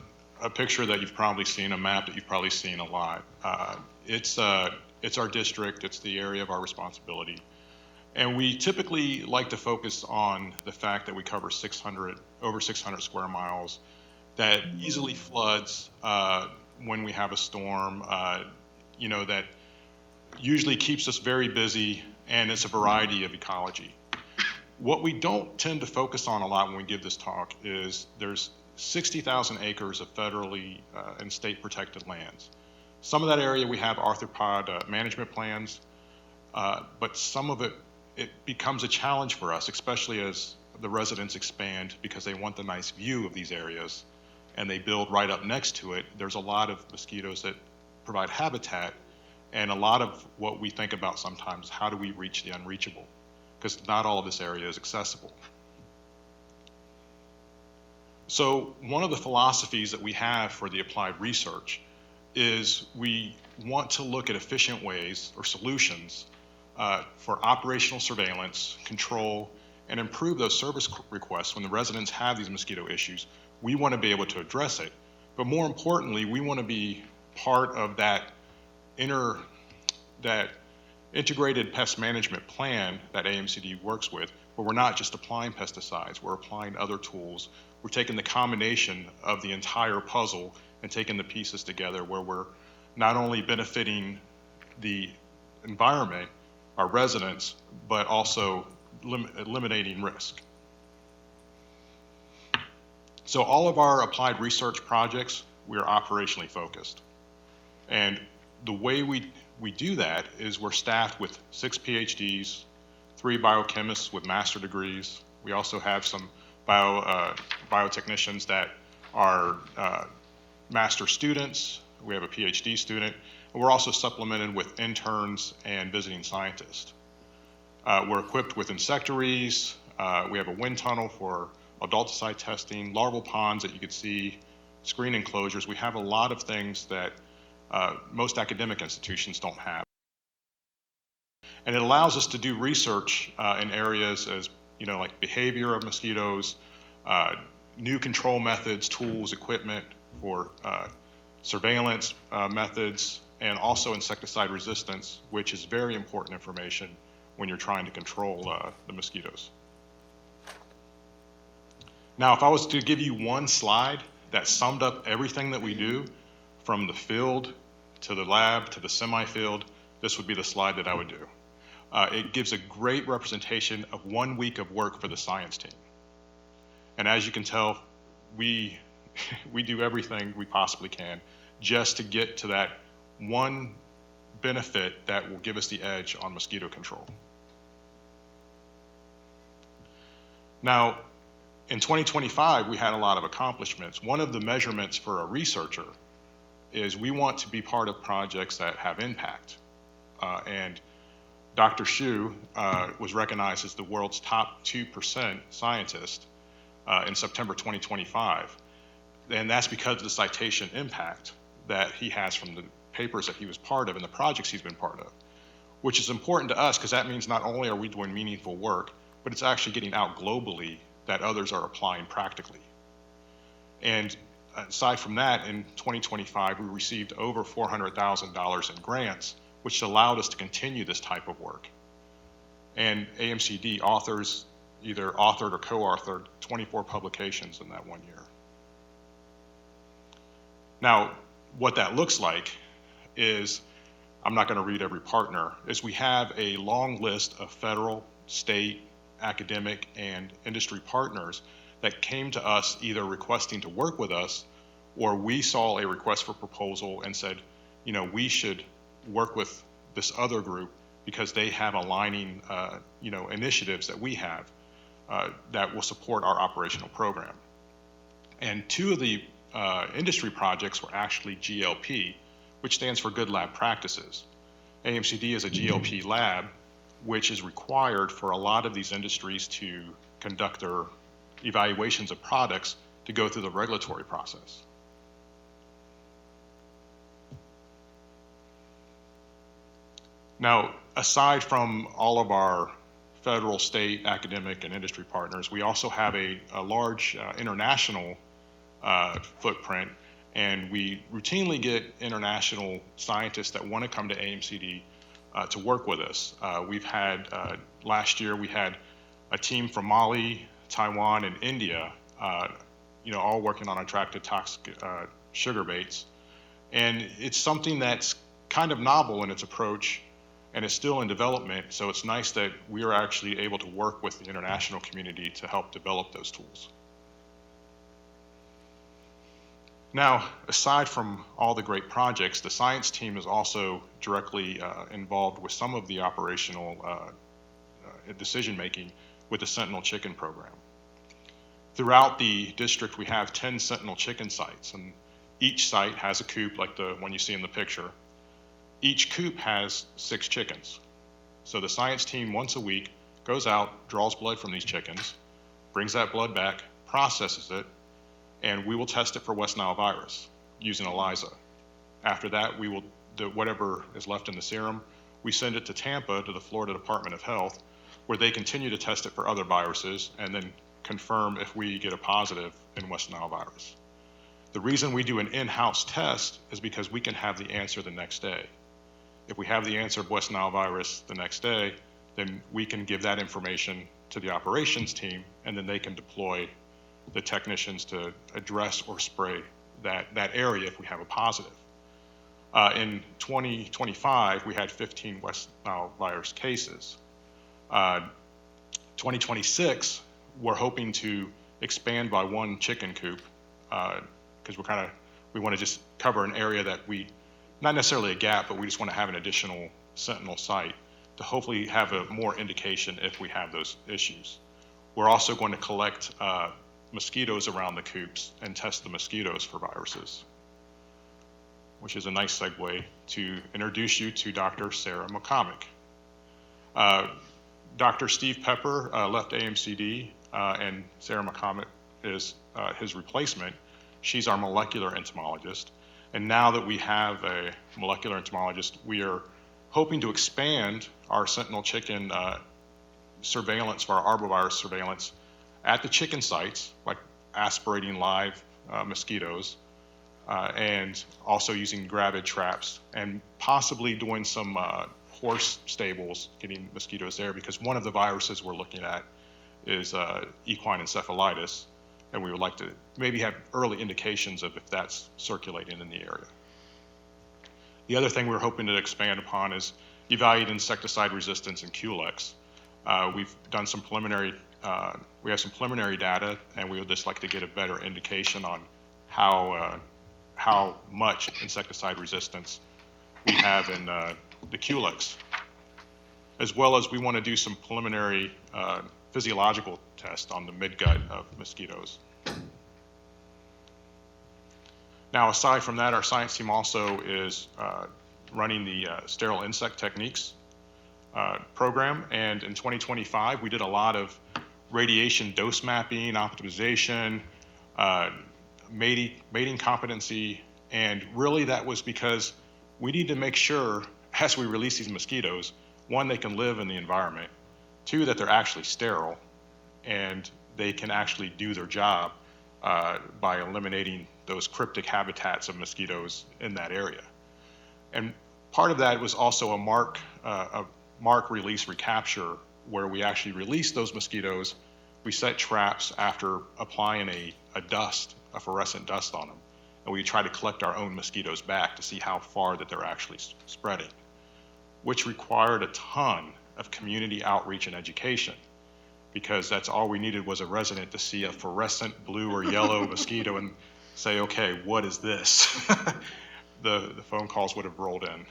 picture that you've probably seen, a map that you've probably seen a lot. It's our district, it's the area of our responsibility. And we typically like to focus on the fact that we cover over 600 square miles that easily floods when we have a storm, that usually keeps us very busy, and it's a variety of ecology. What we don't tend to focus on a lot when we give this talk is there's 60,000 acres of federally and state protected lands. Some of that area we have arthropod management plans, but some of it becomes a challenge for us, especially as the residents expand because they want the nice view of these areas and they build right up next to it. There's a lot of mosquitoes that provide habitat, and a lot of what we think about sometimes, how do we reach the unreachable? Because not all of this area is accessible. So one of the philosophies that we have for the applied research is we want to look at efficient ways or solutions for operational surveillance, control, and improve those service requests when the residents have these mosquito issues. We want to be able to address it. But more importantly, we want to be part of that integrated pest management plan that AMCD works with, where we're not just applying pesticides, we're applying other tools. We're taking the combination of the entire puzzle and taking the pieces together where we're not only benefiting the environment, our residents, but also eliminating risk. So all of our applied research projects, we're operationally focused. And the way we do that is we're staffed with 6 PhDs, 3 biochemists with master degrees. We also have some biotechnicians that are master students. We have a PhD student. And we're also supplemented with interns and visiting scientists. We're equipped with insectaries. We have a wind tunnel for adulticide testing, larval ponds that you could see, screen enclosures. We have a lot of things that most academic institutions don't have. And it allows us to do research in areas as, like behavior of mosquitoes, new control methods, tools, equipment for surveillance methods, and also insecticide resistance, which is very important information when you're trying to control the mosquitoes. Now, if I was to give you one slide that summed up everything that we do, from the field to the lab to the semi-field, this would be the slide that I would do. It gives a great representation of 1 week of work for the science team. And as you can tell, we do everything we possibly can just to get to that one benefit that will give us the edge on mosquito control. Now, in 2025, we had a lot of accomplishments. One of the measurements for a researcher is we want to be part of projects that have impact. And Dr. Hsu was recognized as the world's top 2% scientist in September 2025. And that's because of the citation impact that he has from the papers that he was part of and the projects he's been part of, which is important to us because that means not only are we doing meaningful work, but it's actually getting out globally that others are applying practically. And aside from that, in 2025, we received over $400,000 in grants, which allowed us to continue this type of work. And AMCD authors either authored or co-authored 24 publications in that 1 year. Now, what that looks like is, I'm not going to read every partner, is we have a long list of federal, state, academic, and industry partners that came to us either requesting to work with us, or we saw a request for proposal and said, you know, we should work with this other group because they have aligning, initiatives that we have that will support our operational program. And two of the industry projects were actually GLP, which stands for Good Lab Practices. AMCD is a GLP lab, which is required for a lot of these industries to conduct their evaluations of products to go through the regulatory process. Now, aside from all of our federal, state, academic, and industry partners, we also have a large international footprint, and we routinely get international scientists that want to come to AMCD to work with us. We've had, last year, we had a team from Mali, Taiwan, and India, all working on attractive toxic sugar baits. And it's something that's kind of novel in its approach, and it's still in development, so it's nice that we are actually able to work with the international community to help develop those tools. Now, aside from all the great projects, the science team is also directly involved with some of the operational decision-making with the Sentinel Chicken program. Throughout the district, we have 10 Sentinel Chicken sites, and each site has a coop like the one you see in the picture. Each coop has 6 chickens. So the science team once a week goes out, draws blood from these chickens, brings that blood back, processes it, and we will test it for West Nile virus using ELISA. After that, we will do whatever is left in the serum. We send it to Tampa, to the Florida Department of Health, where they continue to test it for other viruses and then confirm if we get a positive in West Nile virus. The reason we do an in-house test is because we can have the answer the next day. If we have the answer of West Nile virus the next day, then we can give that information to the operations team, and then they can deploy the technicians to address or spray that area if we have a positive. In 2025, we had 15 West Nile virus cases. 2026, we're hoping to expand by 1 chicken coop because we want to just cover an area that not necessarily a gap, but we just want to have an additional Sentinel site to hopefully have a more indication if we have those issues. We're also going to collect mosquitoes around the coops and test the mosquitoes for viruses, which is a nice segue to introduce you to Dr. Sarah McCormick. Dr. Steve Pepper left AMCD, and Sarah McCormick is his replacement. She's our molecular entomologist. And now that we have a molecular entomologist, we are hoping to expand our Sentinel Chicken surveillance for our arbovirus surveillance at the chicken sites, like aspirating live mosquitoes, and also using gravid traps, and possibly doing some horse stables, getting mosquitoes there, because one of the viruses we're looking at is equine encephalitis, and we would like to maybe have early indications of if that's circulating in the area. The other thing we're hoping to expand upon is evaluate insecticide resistance in Culex. We've done some preliminary, we have some preliminary data, and we would just like to get a better indication on how much insecticide resistance we have in the Culex. As well as we want to do some preliminary physiological tests on the midgut of mosquitoes. Now, aside from that, our science team also is running the sterile insect techniques program, and in 2025, we did a lot of radiation dose mapping, optimization, mating competency, and really that was because we need to make sure, as we release these mosquitoes, one, they can live in the environment, two, that they're actually sterile, and they can actually do their job by eliminating those cryptic habitats of mosquitoes in that area. And part of that was also a mark release recapture, where we actually release those mosquitoes. We set traps after applying a fluorescent dust on them, and we try to collect our own mosquitoes back to see how far that they're actually spreading, which required a ton of community outreach and education, because that's all we needed was a resident to see a fluorescent blue or yellow mosquito and say, okay, what is this? The phone calls would have rolled in.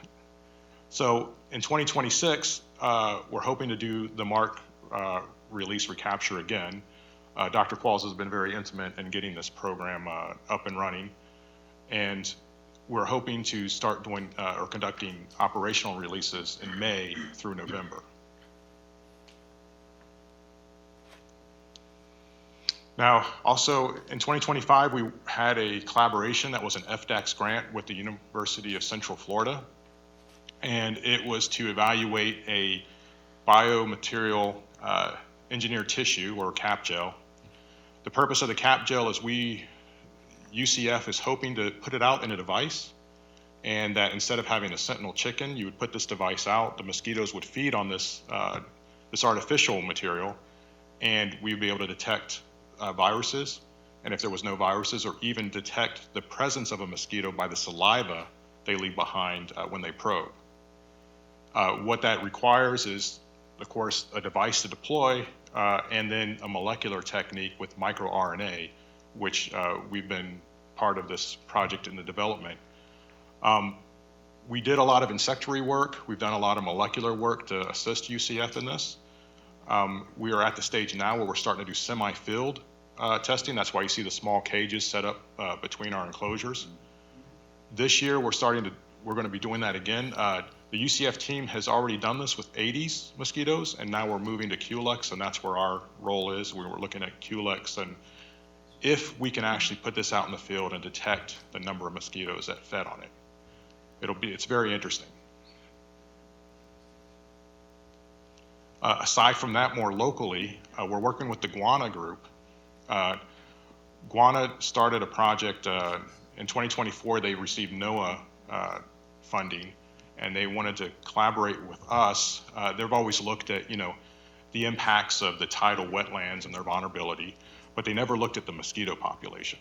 So in 2026, we're hoping to do the mark release recapture again. Dr. Qualls has been very intimate in getting this program up and running, and we're hoping to start doing or conducting operational releases in May through November. Now, also in 2025, we had a collaboration that was an FDAX grant with the University of Central Florida, and it was to evaluate a biomaterial engineered tissue, or cap gel. The purpose of the cap gel is UCF is hoping to put it out in a device, and that instead of having a sentinel chicken, you would put this device out, the mosquitoes would feed on this artificial material, and we'd be able to detect viruses, and if there was no viruses, or even detect the presence of a mosquito by the saliva they leave behind when they probe. What that requires is, of course, a device to deploy, and then a molecular technique with microRNA, which we've been part of this project in the development. We did a lot of insectary work. We've done a lot of molecular work to assist UCF in this. We are at the stage now where we're starting to do semi-field testing. That's why you see the small cages set up between our enclosures. This year, we're going to be doing that again. The UCF team has already done this with Aedes mosquitoes, and now we're moving to Culex, and that's where our role is. We were looking at Culex, and if we can actually put this out in the field and detect the number of mosquitoes that fed on it, it's very interesting. Aside from that, more locally, we're working with the Guana group. Guana started a project in 2024. They received NOAA funding, and they wanted to collaborate with us. They've always looked at, the impacts of the tidal wetlands and their vulnerability, but they never looked at the mosquito population.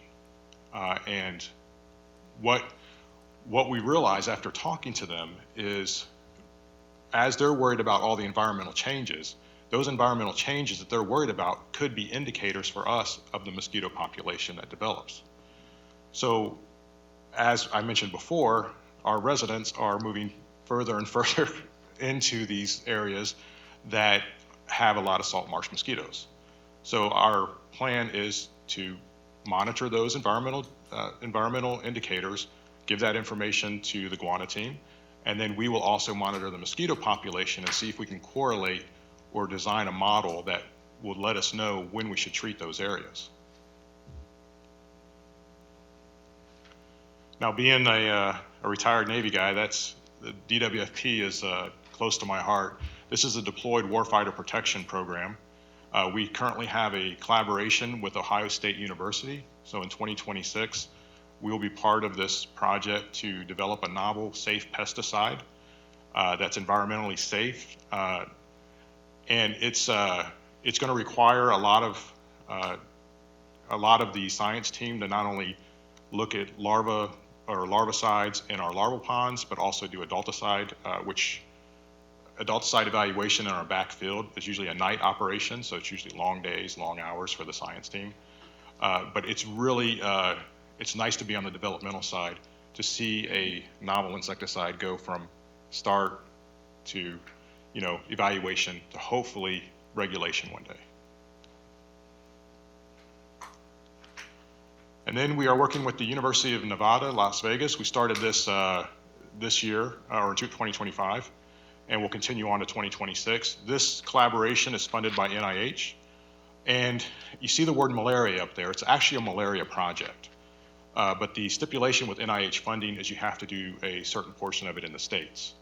And what we realized after talking to them is, as they're worried about all the environmental changes, those environmental changes that they're worried about could be indicators for us of the mosquito population that develops. So, as I mentioned before, our residents are moving further and further into these areas that have a lot of salt marsh mosquitoes. So our plan is to monitor those environmental indicators, give that information to the Guana team, and then we will also monitor the mosquito population and see if we can correlate or design a model that will let us know when we should treat those areas. Now, being a retired Navy guy, the DWFP is close to my heart. This is a deployed warfighter protection program. We currently have a collaboration with Ohio State University. So in 2026, we will be part of this project to develop a novel, safe pesticide that's environmentally safe. And it's going to require a lot of the science team to not only look at larvicides in our larval ponds, but also do adulticide, which adulticide evaluation in our backfield is usually a night operation, so it's usually long days, long hours for the science team. But it's really, it's nice to be on the developmental side to see a novel insecticide go from start to, evaluation to hopefully regulation one day. And then we are working with the University of Nevada, Las Vegas. We started this this year, or in 2025, and we'll continue on to 2026. This collaboration is funded by NIH. And you see the word malaria up there. It's actually a malaria project. But the stipulation with NIH funding is you have to do a certain portion of it in the States.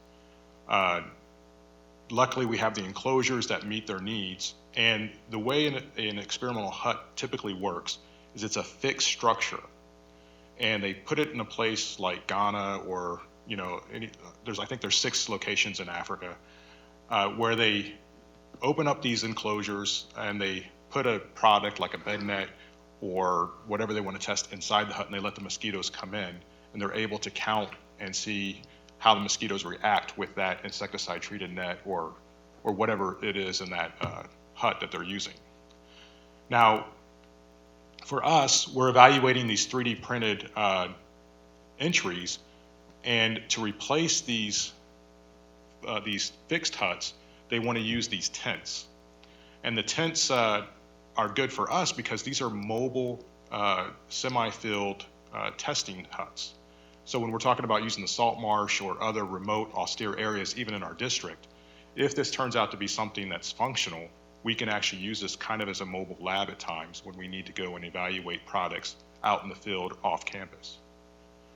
Luckily, we have the enclosures that meet their needs. And the way an experimental hut typically works is it's a fixed structure. And they put it in a place like Ghana or, I think there's 6 locations in Africa where they open up these enclosures and they put a product like a bed net or whatever they want to test inside the hut, and they let the mosquitoes come in, and they're able to count and see how the mosquitoes react with that insecticide treated net or whatever it is in that hut that they're using. Now, for us, we're evaluating these 3D printed entries, and to replace these fixed huts, they want to use these tents. And the tents are good for us because these are mobile, semi-filled testing huts. So when we're talking about using the salt marsh or other remote, austere areas, even in our district, if this turns out to be something that's functional, we can actually use this kind of as a mobile lab at times when we need to go and evaluate products out in the field off campus.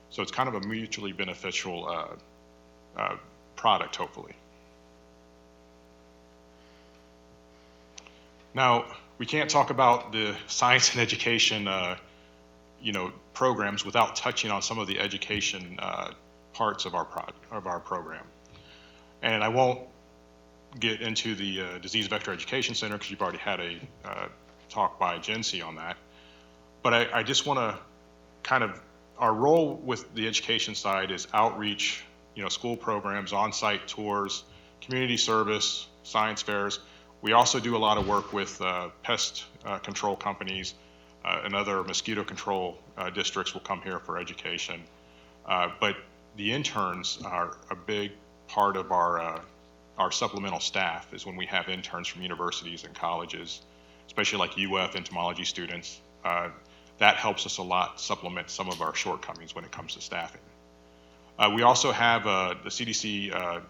So it's kind of a mutually beneficial product, hopefully. Now, we can't talk about the science and education, programs without touching on some of the education parts of our program. And I won't get into the Disease Vector Education Center because you've already had a talk by Jency on that. But I just want to our role with the education side is outreach, school programs, on-site tours, community service, science fairs. We also do a lot of work with pest control companies and other mosquito control districts will come here for education. But the interns are a big part of our supplemental staff is when we have interns from universities and colleges, especially like UF entomology students. That helps us a lot supplement some of our shortcomings when it comes to staffing. We also have the CDC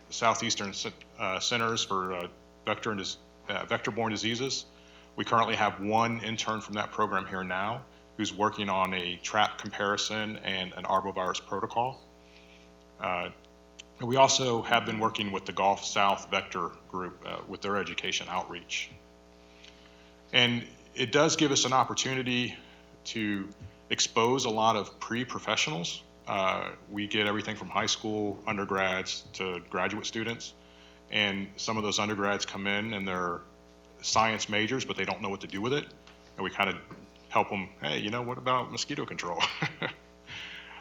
Southeastern Centers for Vector-borne diseases. We currently have one intern from that program here now who's working on a trap comparison and an arbovirus protocol. We also have been working with the Gulf South Vector Group with their education outreach. And it does give us an opportunity to expose a lot of pre-professionals. We get everything from high school, undergrads to graduate students. And some of those undergrads come in and they're science majors, but they don't know what to do with it. And we kind of help them, hey, what about mosquito control?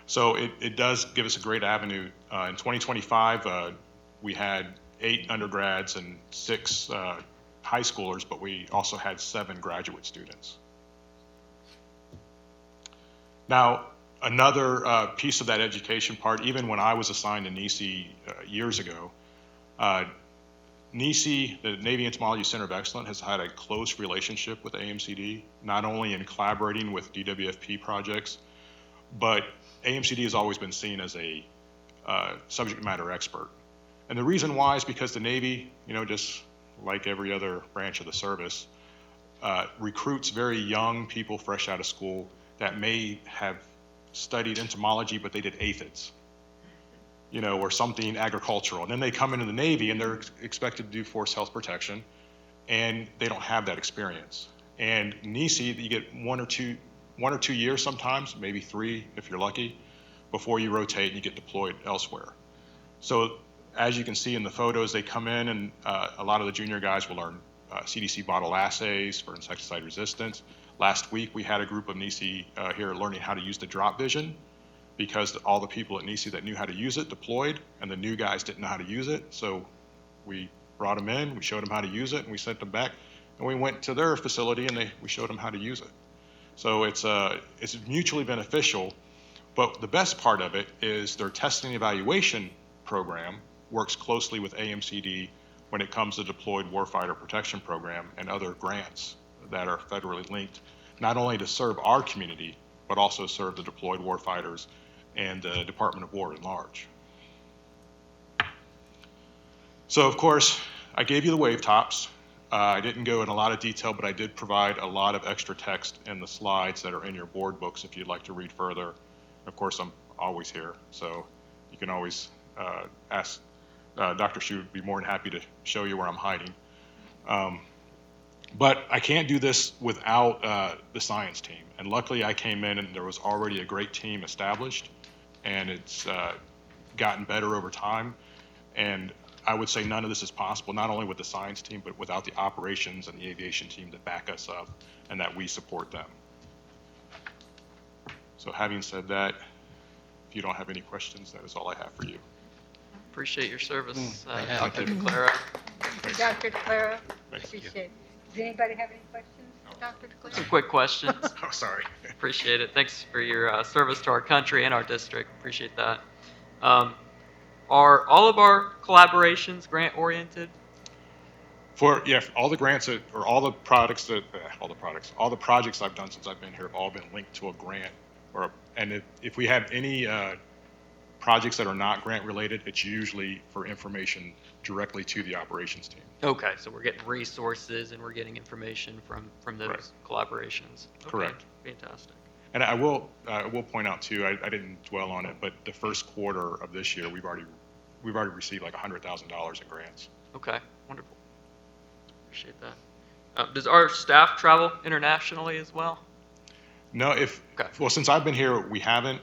So it does give us a great avenue. In 2025, we had 8 undergrads and 6 high schoolers, but we also had 7 graduate students. Now, another piece of that education part, even when I was assigned to NECE years ago, NECE, the Navy Entomology Center of Excellence, has had a close relationship with AMCD, not only in collaborating with DWFP projects, but AMCD has always been seen as a subject matter expert. And the reason why is because the Navy, just like every other branch of the service, recruits very young people fresh out of school that may have studied entomology, but they did aphids, or something agricultural. And then they come into the Navy and they're expected to do force health protection, and they don't have that experience. And NECE, you get 1 or 2 1 or 2 years sometimes, maybe 3 if you're lucky, before you rotate and you get deployed elsewhere. So as you can see in the photos, they come in and a lot of the junior guys will learn CDC bottle assays for insecticide resistance. Last week, we had a group of NECE here learning how to use the drop vision because all the people at NECE that knew how to use it deployed, and the new guys didn't know how to use it. So we brought them in, we showed them how to use it, and we sent them back. And we went to their facility, and we showed them how to use it. So it's mutually beneficial. But the best part of it is their testing and evaluation program works closely with AMCD when it comes to deployed warfighter protection program and other grants that are federally linked, not only to serve our community, but also serve the deployed warfighters and the Department of War at large. So of course, I gave you the wave tops. I didn't go in a lot of detail, but I did provide a lot of extra text in the slides that are in your board books if you'd like to read further. Of course, I'm always here, so you can always ask. Dr. Shu would be more than happy to show you where I'm hiding. But I can't do this without the science team. And luckily I came in and there was already a great team established, and it's gotten better over time. And I would say none of this is possible, not only with the science team, but without the operations and the aviation team that back us up and that we support them. So having said that, if you don't have any questions, that is all I have for you. Appreciate your service, Yeah, Dr. thank you. DeClara. Dr. DeClara, Thanks. appreciate it. Does anybody have any questions, Dr. Some DeClara? quick questions. Oh, sorry. Appreciate it. Thanks for your service to our country and our district. Appreciate that. Are all of our collaborations grant-oriented? For all the grants that, or all the projects I've done since I've been here have all been linked to a grant. And if we have any projects that are not grant related, it's usually for information directly to the operations team. Okay, so we're getting resources and we're getting information from those Correct. collaborations. Okay, Correct. fantastic. And I will point out too, I didn't dwell on it, but the first quarter of this year, we've already received like $100,000 in grants. Okay, wonderful. Appreciate that. Does our staff travel internationally as well? No, Okay. since I've been here, we haven't.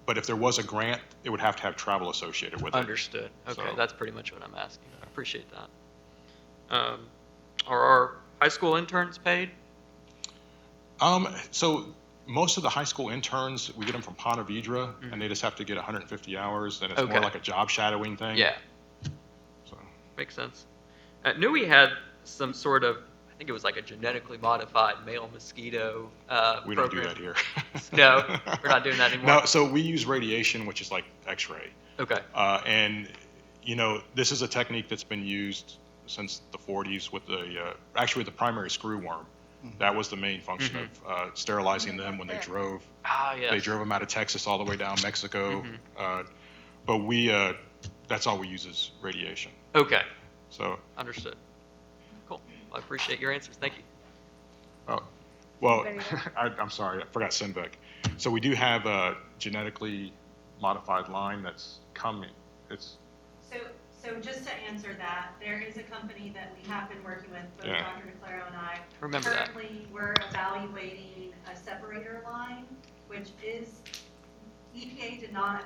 But if there was a grant, it would have to have travel associated with it. Understood. Okay, So- that's pretty much what I'm asking. I appreciate that. Are our high school interns paid? So most of the high school interns, we get them from Ponte Vedra, Mm-hmm. and they just have to get 150 hours, and it's Okay. more like a job shadowing thing. Yeah, So, makes sense. I knew we had some sort of, I think it was like a genetically modified male mosquito we don't do program. that here. No, we're not doing that anymore? No, so we use radiation, which is like X-ray. Okay, And, this is a technique that's been used since the 40s with actually the primary screwworm. That was the main function of sterilizing them when they drove. yes. They drove them out of Texas all the way down Mexico. But that's all we use is radiation. Okay, So, understood. Cool. Well, I appreciate your answers. Thank you. well, Anybody I'm sorry, I forgot Sinvec. So we do have a genetically modified line that's coming. So just to answer that, there is a company that we have been working with, both Yeah. Dr. DeClaro and I. Remember that. Currently, we're evaluating a separator line, which is, EPA did not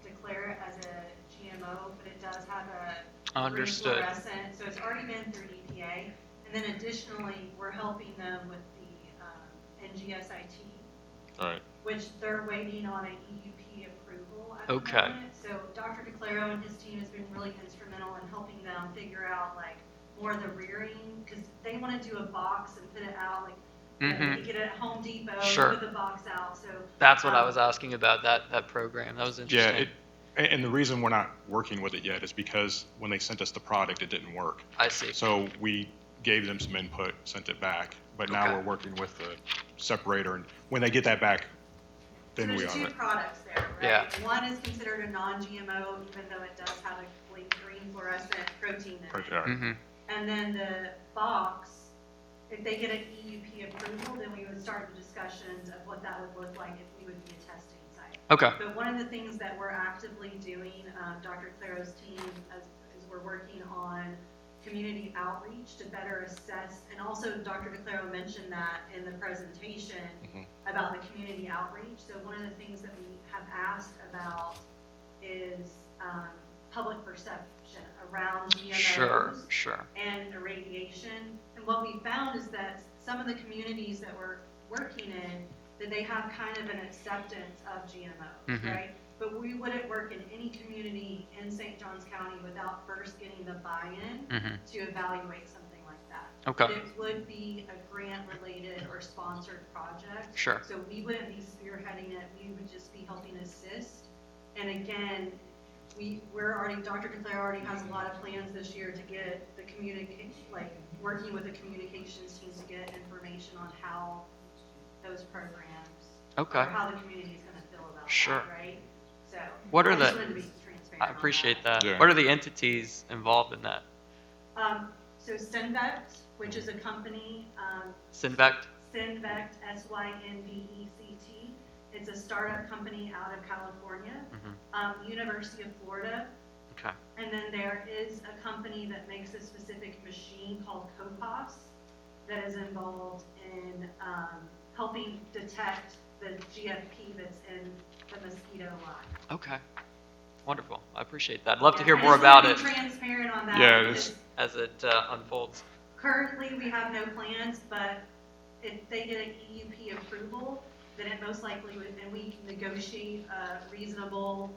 declare it as a GMO, but it does have a green Understood. fluorescent, so it's already been through EPA. And then additionally, we're helping them with the NGSIT, All right. which they're waiting on an EUP approval at the Okay. moment. So Dr. DeClaro and his team has been really instrumental in helping them figure out like more of the rearing, because they want to do a box and put it out, like, you get it at Home Depot, Sure. put the box out, so. That's what I was asking about, that program. That was Yeah, interesting. and the reason we're not working with it yet is because when they sent us the product, it didn't work. I see. So we gave them some input, sent it back, but now Okay. we're working with the separator, and when they get that back, So then we there's are two it. products there, right? Yeah. One is considered a non-GMO, even though it does have a green fluorescent protein in it. All right. Mm-hmm. And then the box, if they get an EUP approval, then we would start the discussions of what that would look like if we would be a testing site. Okay. But one of the things that we're actively doing, Dr. Claro's team, as we're working on community outreach to better assess, and also Dr. DeClaro mentioned that in the presentation about the community outreach. So one of the things that we have asked about is public perception around GMOs Sure. and irradiation. And what we found is that some of the communities that we're working in, that they have kind of an acceptance of GMOs, right? But we wouldn't work in any community in St. Johns County without first getting the buy-in to evaluate something like that. Okay. But it would be a grant-related or sponsored project. Sure. So we wouldn't be spearheading it, we would just be helping assist. And again, we're already, Dr. DeClare already has a lot of plans this year to get the working with the communications teams to get information on how those programs, Okay. or how the community is gonna feel about Sure. that, right? So. What are I just the- wanted to be transparent I on appreciate that. Yeah. What are the entities involved in that? So Synvect, which is a company, Sinvect? Synvect, Synvect. It's a startup company out of California. University of Florida. Okay. And then there is a company that makes a specific machine called COPAS that is involved in helping detect the GFP that's in the mosquito line. Okay. Wonderful. I appreciate that. I'd love to hear I more just wanna about be it transparent on that. Yeah, because as it unfolds. currently, we have no plans, but if they get an EUP approval, then it most likely would, and we can negotiate a reasonable,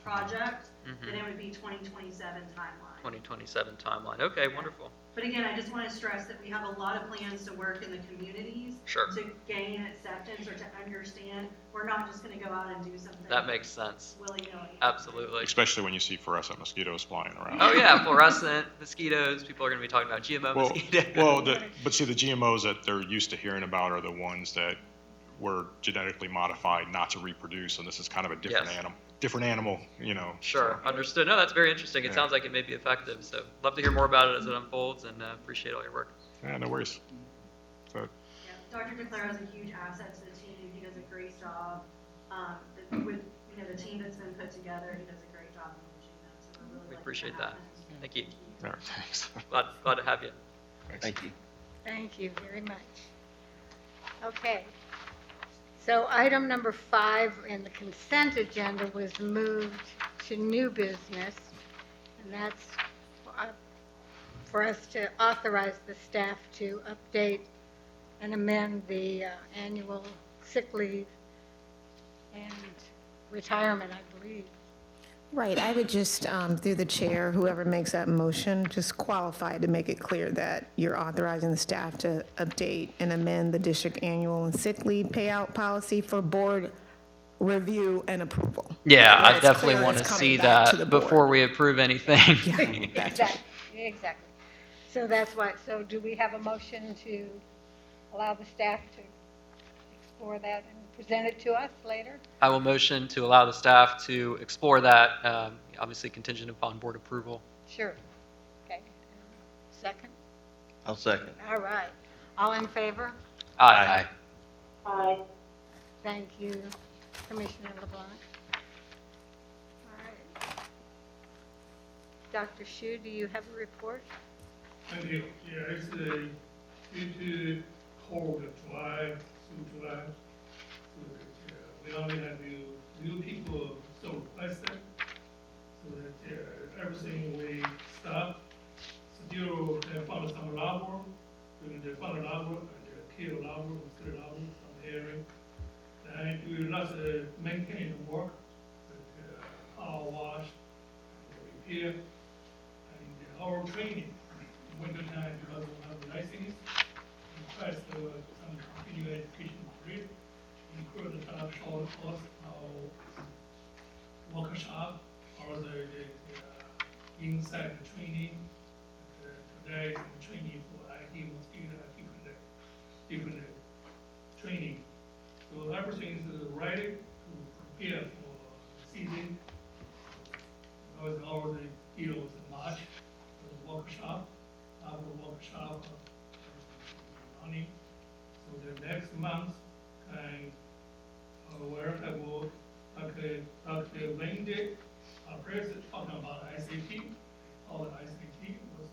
project, then it would be 2027 timeline. 2027 timeline. Okay, wonderful. But again, I just want to stress that we have a lot of plans to work in the communities. Sure. To gain acceptance or to understand. We're not just going to go out and do something. That makes sense. Willy-nilly. Absolutely. Especially when you see fluorescent mosquitoes flying around. Oh yeah, fluorescent mosquitoes. People are going to be talking about GMO Well, mosquitoes. but see, the GMOs that they're used to hearing about are the ones that were genetically modified not to reproduce, and this is kind of a different Yes. animal, you know. Sure, understood. No, that's very interesting. It Yeah. sounds like it may be effective. So, love to hear more about it as it unfolds, and appreciate all your work. Yeah, no worries. So, Yeah, Dr. DeClaro is a huge asset to the team. He does a great job. With the team that's been put together, he does a great job managing them. So we're really We lucky appreciate to that. have him. Thank you. all right, thanks. Glad to have you. Thank you. Thank you very much. Okay. So item number 5 in the consent agenda was moved to new business, and that's for us to authorize the staff to update and amend the annual sick leave and retirement, I believe. Right, I would just, through the chair, whoever makes that motion, just qualify to make it clear that you're authorizing the staff to update and amend the district annual and sick leave payout policy for board review and approval. Yeah, That I it's definitely clear want it's to coming see back to that the board. before we approve anything. Exactly. So that's why, so do we have a motion to allow the staff to explore that and present it to us later? I will motion to allow the staff to explore that, obviously contingent upon board approval. Sure. Okay. Second? I'll second. All right. All in favor? Aye. Thank you, Commissioner LeBlanc. All right. Dr. Shu, do you have a report? Thank you. Yeah, it's due to cold, July through July. So we only have new people so requested. So that everything we stop. Still found some labor, doing the fund labor and the kill labor, still labor, some area. And we not maintain the work, power wash, repair, and our training. Winter time because of the license, request some continuing education degree, include the short course, workshop, or the inside training. Today, training for IT mosquito, different training. So everything is ready to prepare for season. Because all the deals in March, the workshop. Our workshop money. So the next month, and where I will Dr. Wendy, our president, talking about ICT, all the ICT was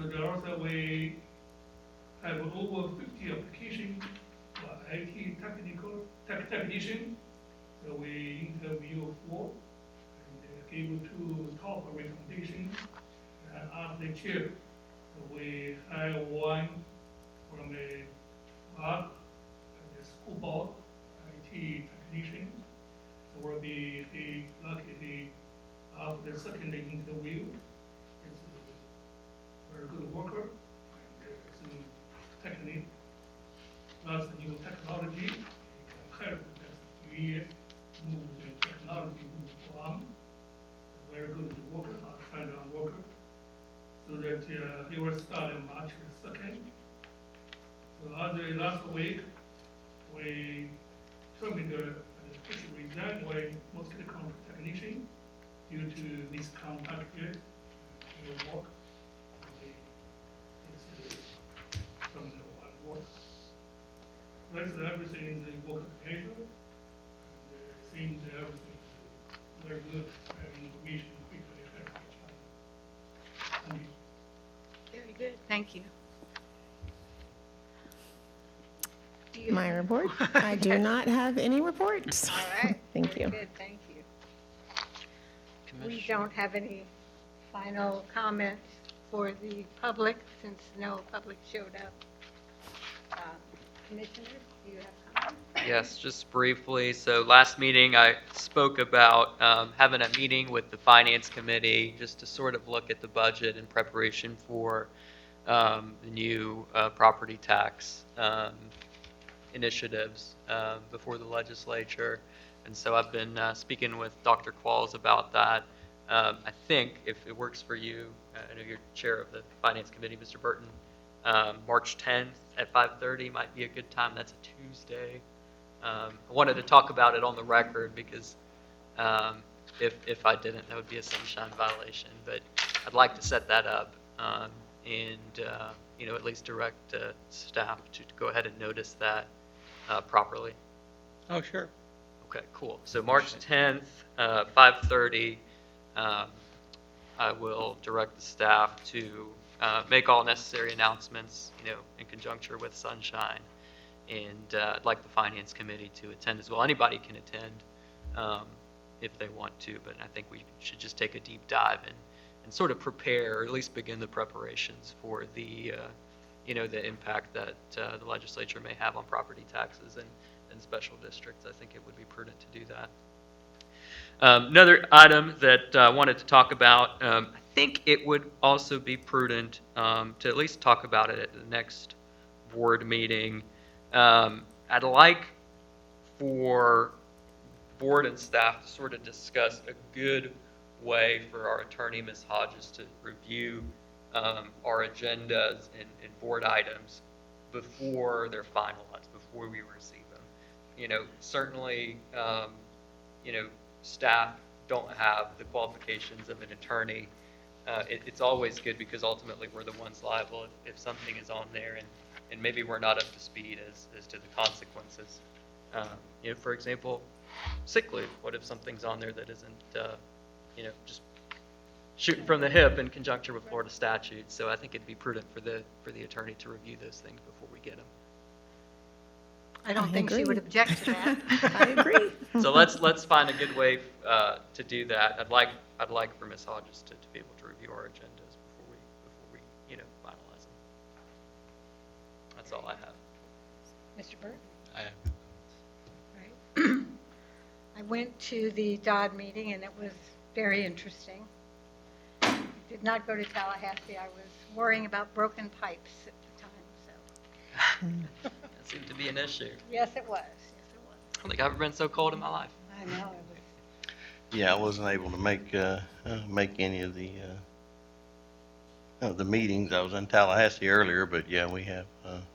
there also we have over 50 applications for IT technician. So we interview 4 and give 2 top recommendations and ask the chair. So we hire 1 from the art and the school board IT technician. So will be he lucky after the second interview. It's a very good worker. And technique, lots of new technology. It can help the next few years move the technology move on. Very good worker, hands-on worker. So that he will start in March 2nd. So other last week, we terminated the person resigned when mostly contract technician due to misconduct in work. From the one work. Rest of everything is in work measure. And seems everything is very good, having information quickly affect each other. Thank you. Very good, thank you. Do you- My report? I do not have any reports. All right. Thank very you. Good, thank you. We don't have any final comments for the public since no public showed up. Commissioners, do you have comments? Yes, just briefly. So last meeting, I spoke about having a meeting with the Finance Committee just to sort of look at the budget in preparation for the new property tax initiatives before the legislature. And so I've been speaking with Dr. Qualls about that. I think if it works for you, I know you're chair of the Finance Committee, Mr. Burton, March 10th at 5:30 might be a good time. That's a Tuesday. I wanted to talk about it on the record because if I didn't, that would be a sunshine violation. But I'd like to set that up and at least direct staff to go ahead and notice that properly. Oh, sure. Okay, cool. So March 10th, 5:30, I will direct the staff to make all necessary announcements, in conjunction with Sunshine. And I'd like the Finance Committee to attend as well. Anybody can attend if they want to, but I think we should just take a deep dive and sort of prepare, or at least begin the preparations for the impact that the legislature may have on property taxes and special districts. I think it would be prudent to do that. Another item that I wanted to talk about, I think it would also be prudent to at least talk about it at the next board meeting. I'd like for board and staff to sort of discuss a good way for our attorney, Ms. Hodges, to review our agendas and board items before they're finalized, before we receive them. Certainly, staff don't have the qualifications of an attorney. It's always good because ultimately we're the ones liable if something is on there and maybe we're not up to speed as to the consequences. For example, sick leave. What if something's on there that isn't, just shooting from the hip in conjunction with Florida statutes? So I think it'd be prudent for the attorney to review those things before we get them. I don't I think she agree. would object to that. I agree. So let's find a good way to do that. I'd like for Ms. Hodges to be able to review our agendas before we finalize them. That's all I have. Mr. Burke? I Right. I went to the Dodd meeting, and it was very interesting. Did not go to Tallahassee. I was worrying about broken pipes at the time, so. That seemed to be an issue. Yes, it was. Yes, it was. I don't think I've ever been so cold in my life. I know, it was. Yeah, I wasn't able to make any of the meetings. I was in Tallahassee earlier, but yeah, we have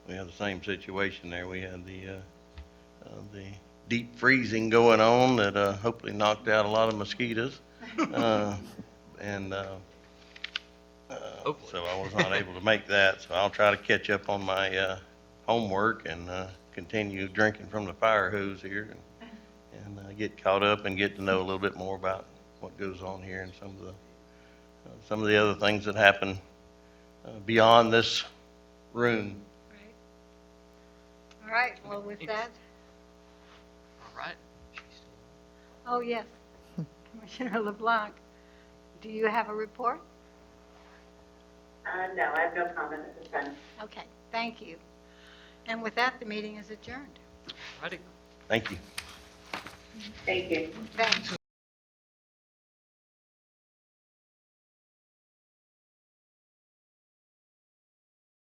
the same situation there. We had the deep freezing going on that hopefully knocked out a lot of mosquitoes. So I was not able to make that, so I'll try to catch up on my homework and continue drinking from the fire hose here and get caught up and get to know a little bit more about what goes on here and some of the other things that happen beyond this room. All right, well, with that, All right. oh, yes, Commissioner LeBlanc, do you have a report? No, I have no comment at this time. Okay, thank you. And with that, the meeting is adjourned. Righty. Thank you. Thank you. Thanks.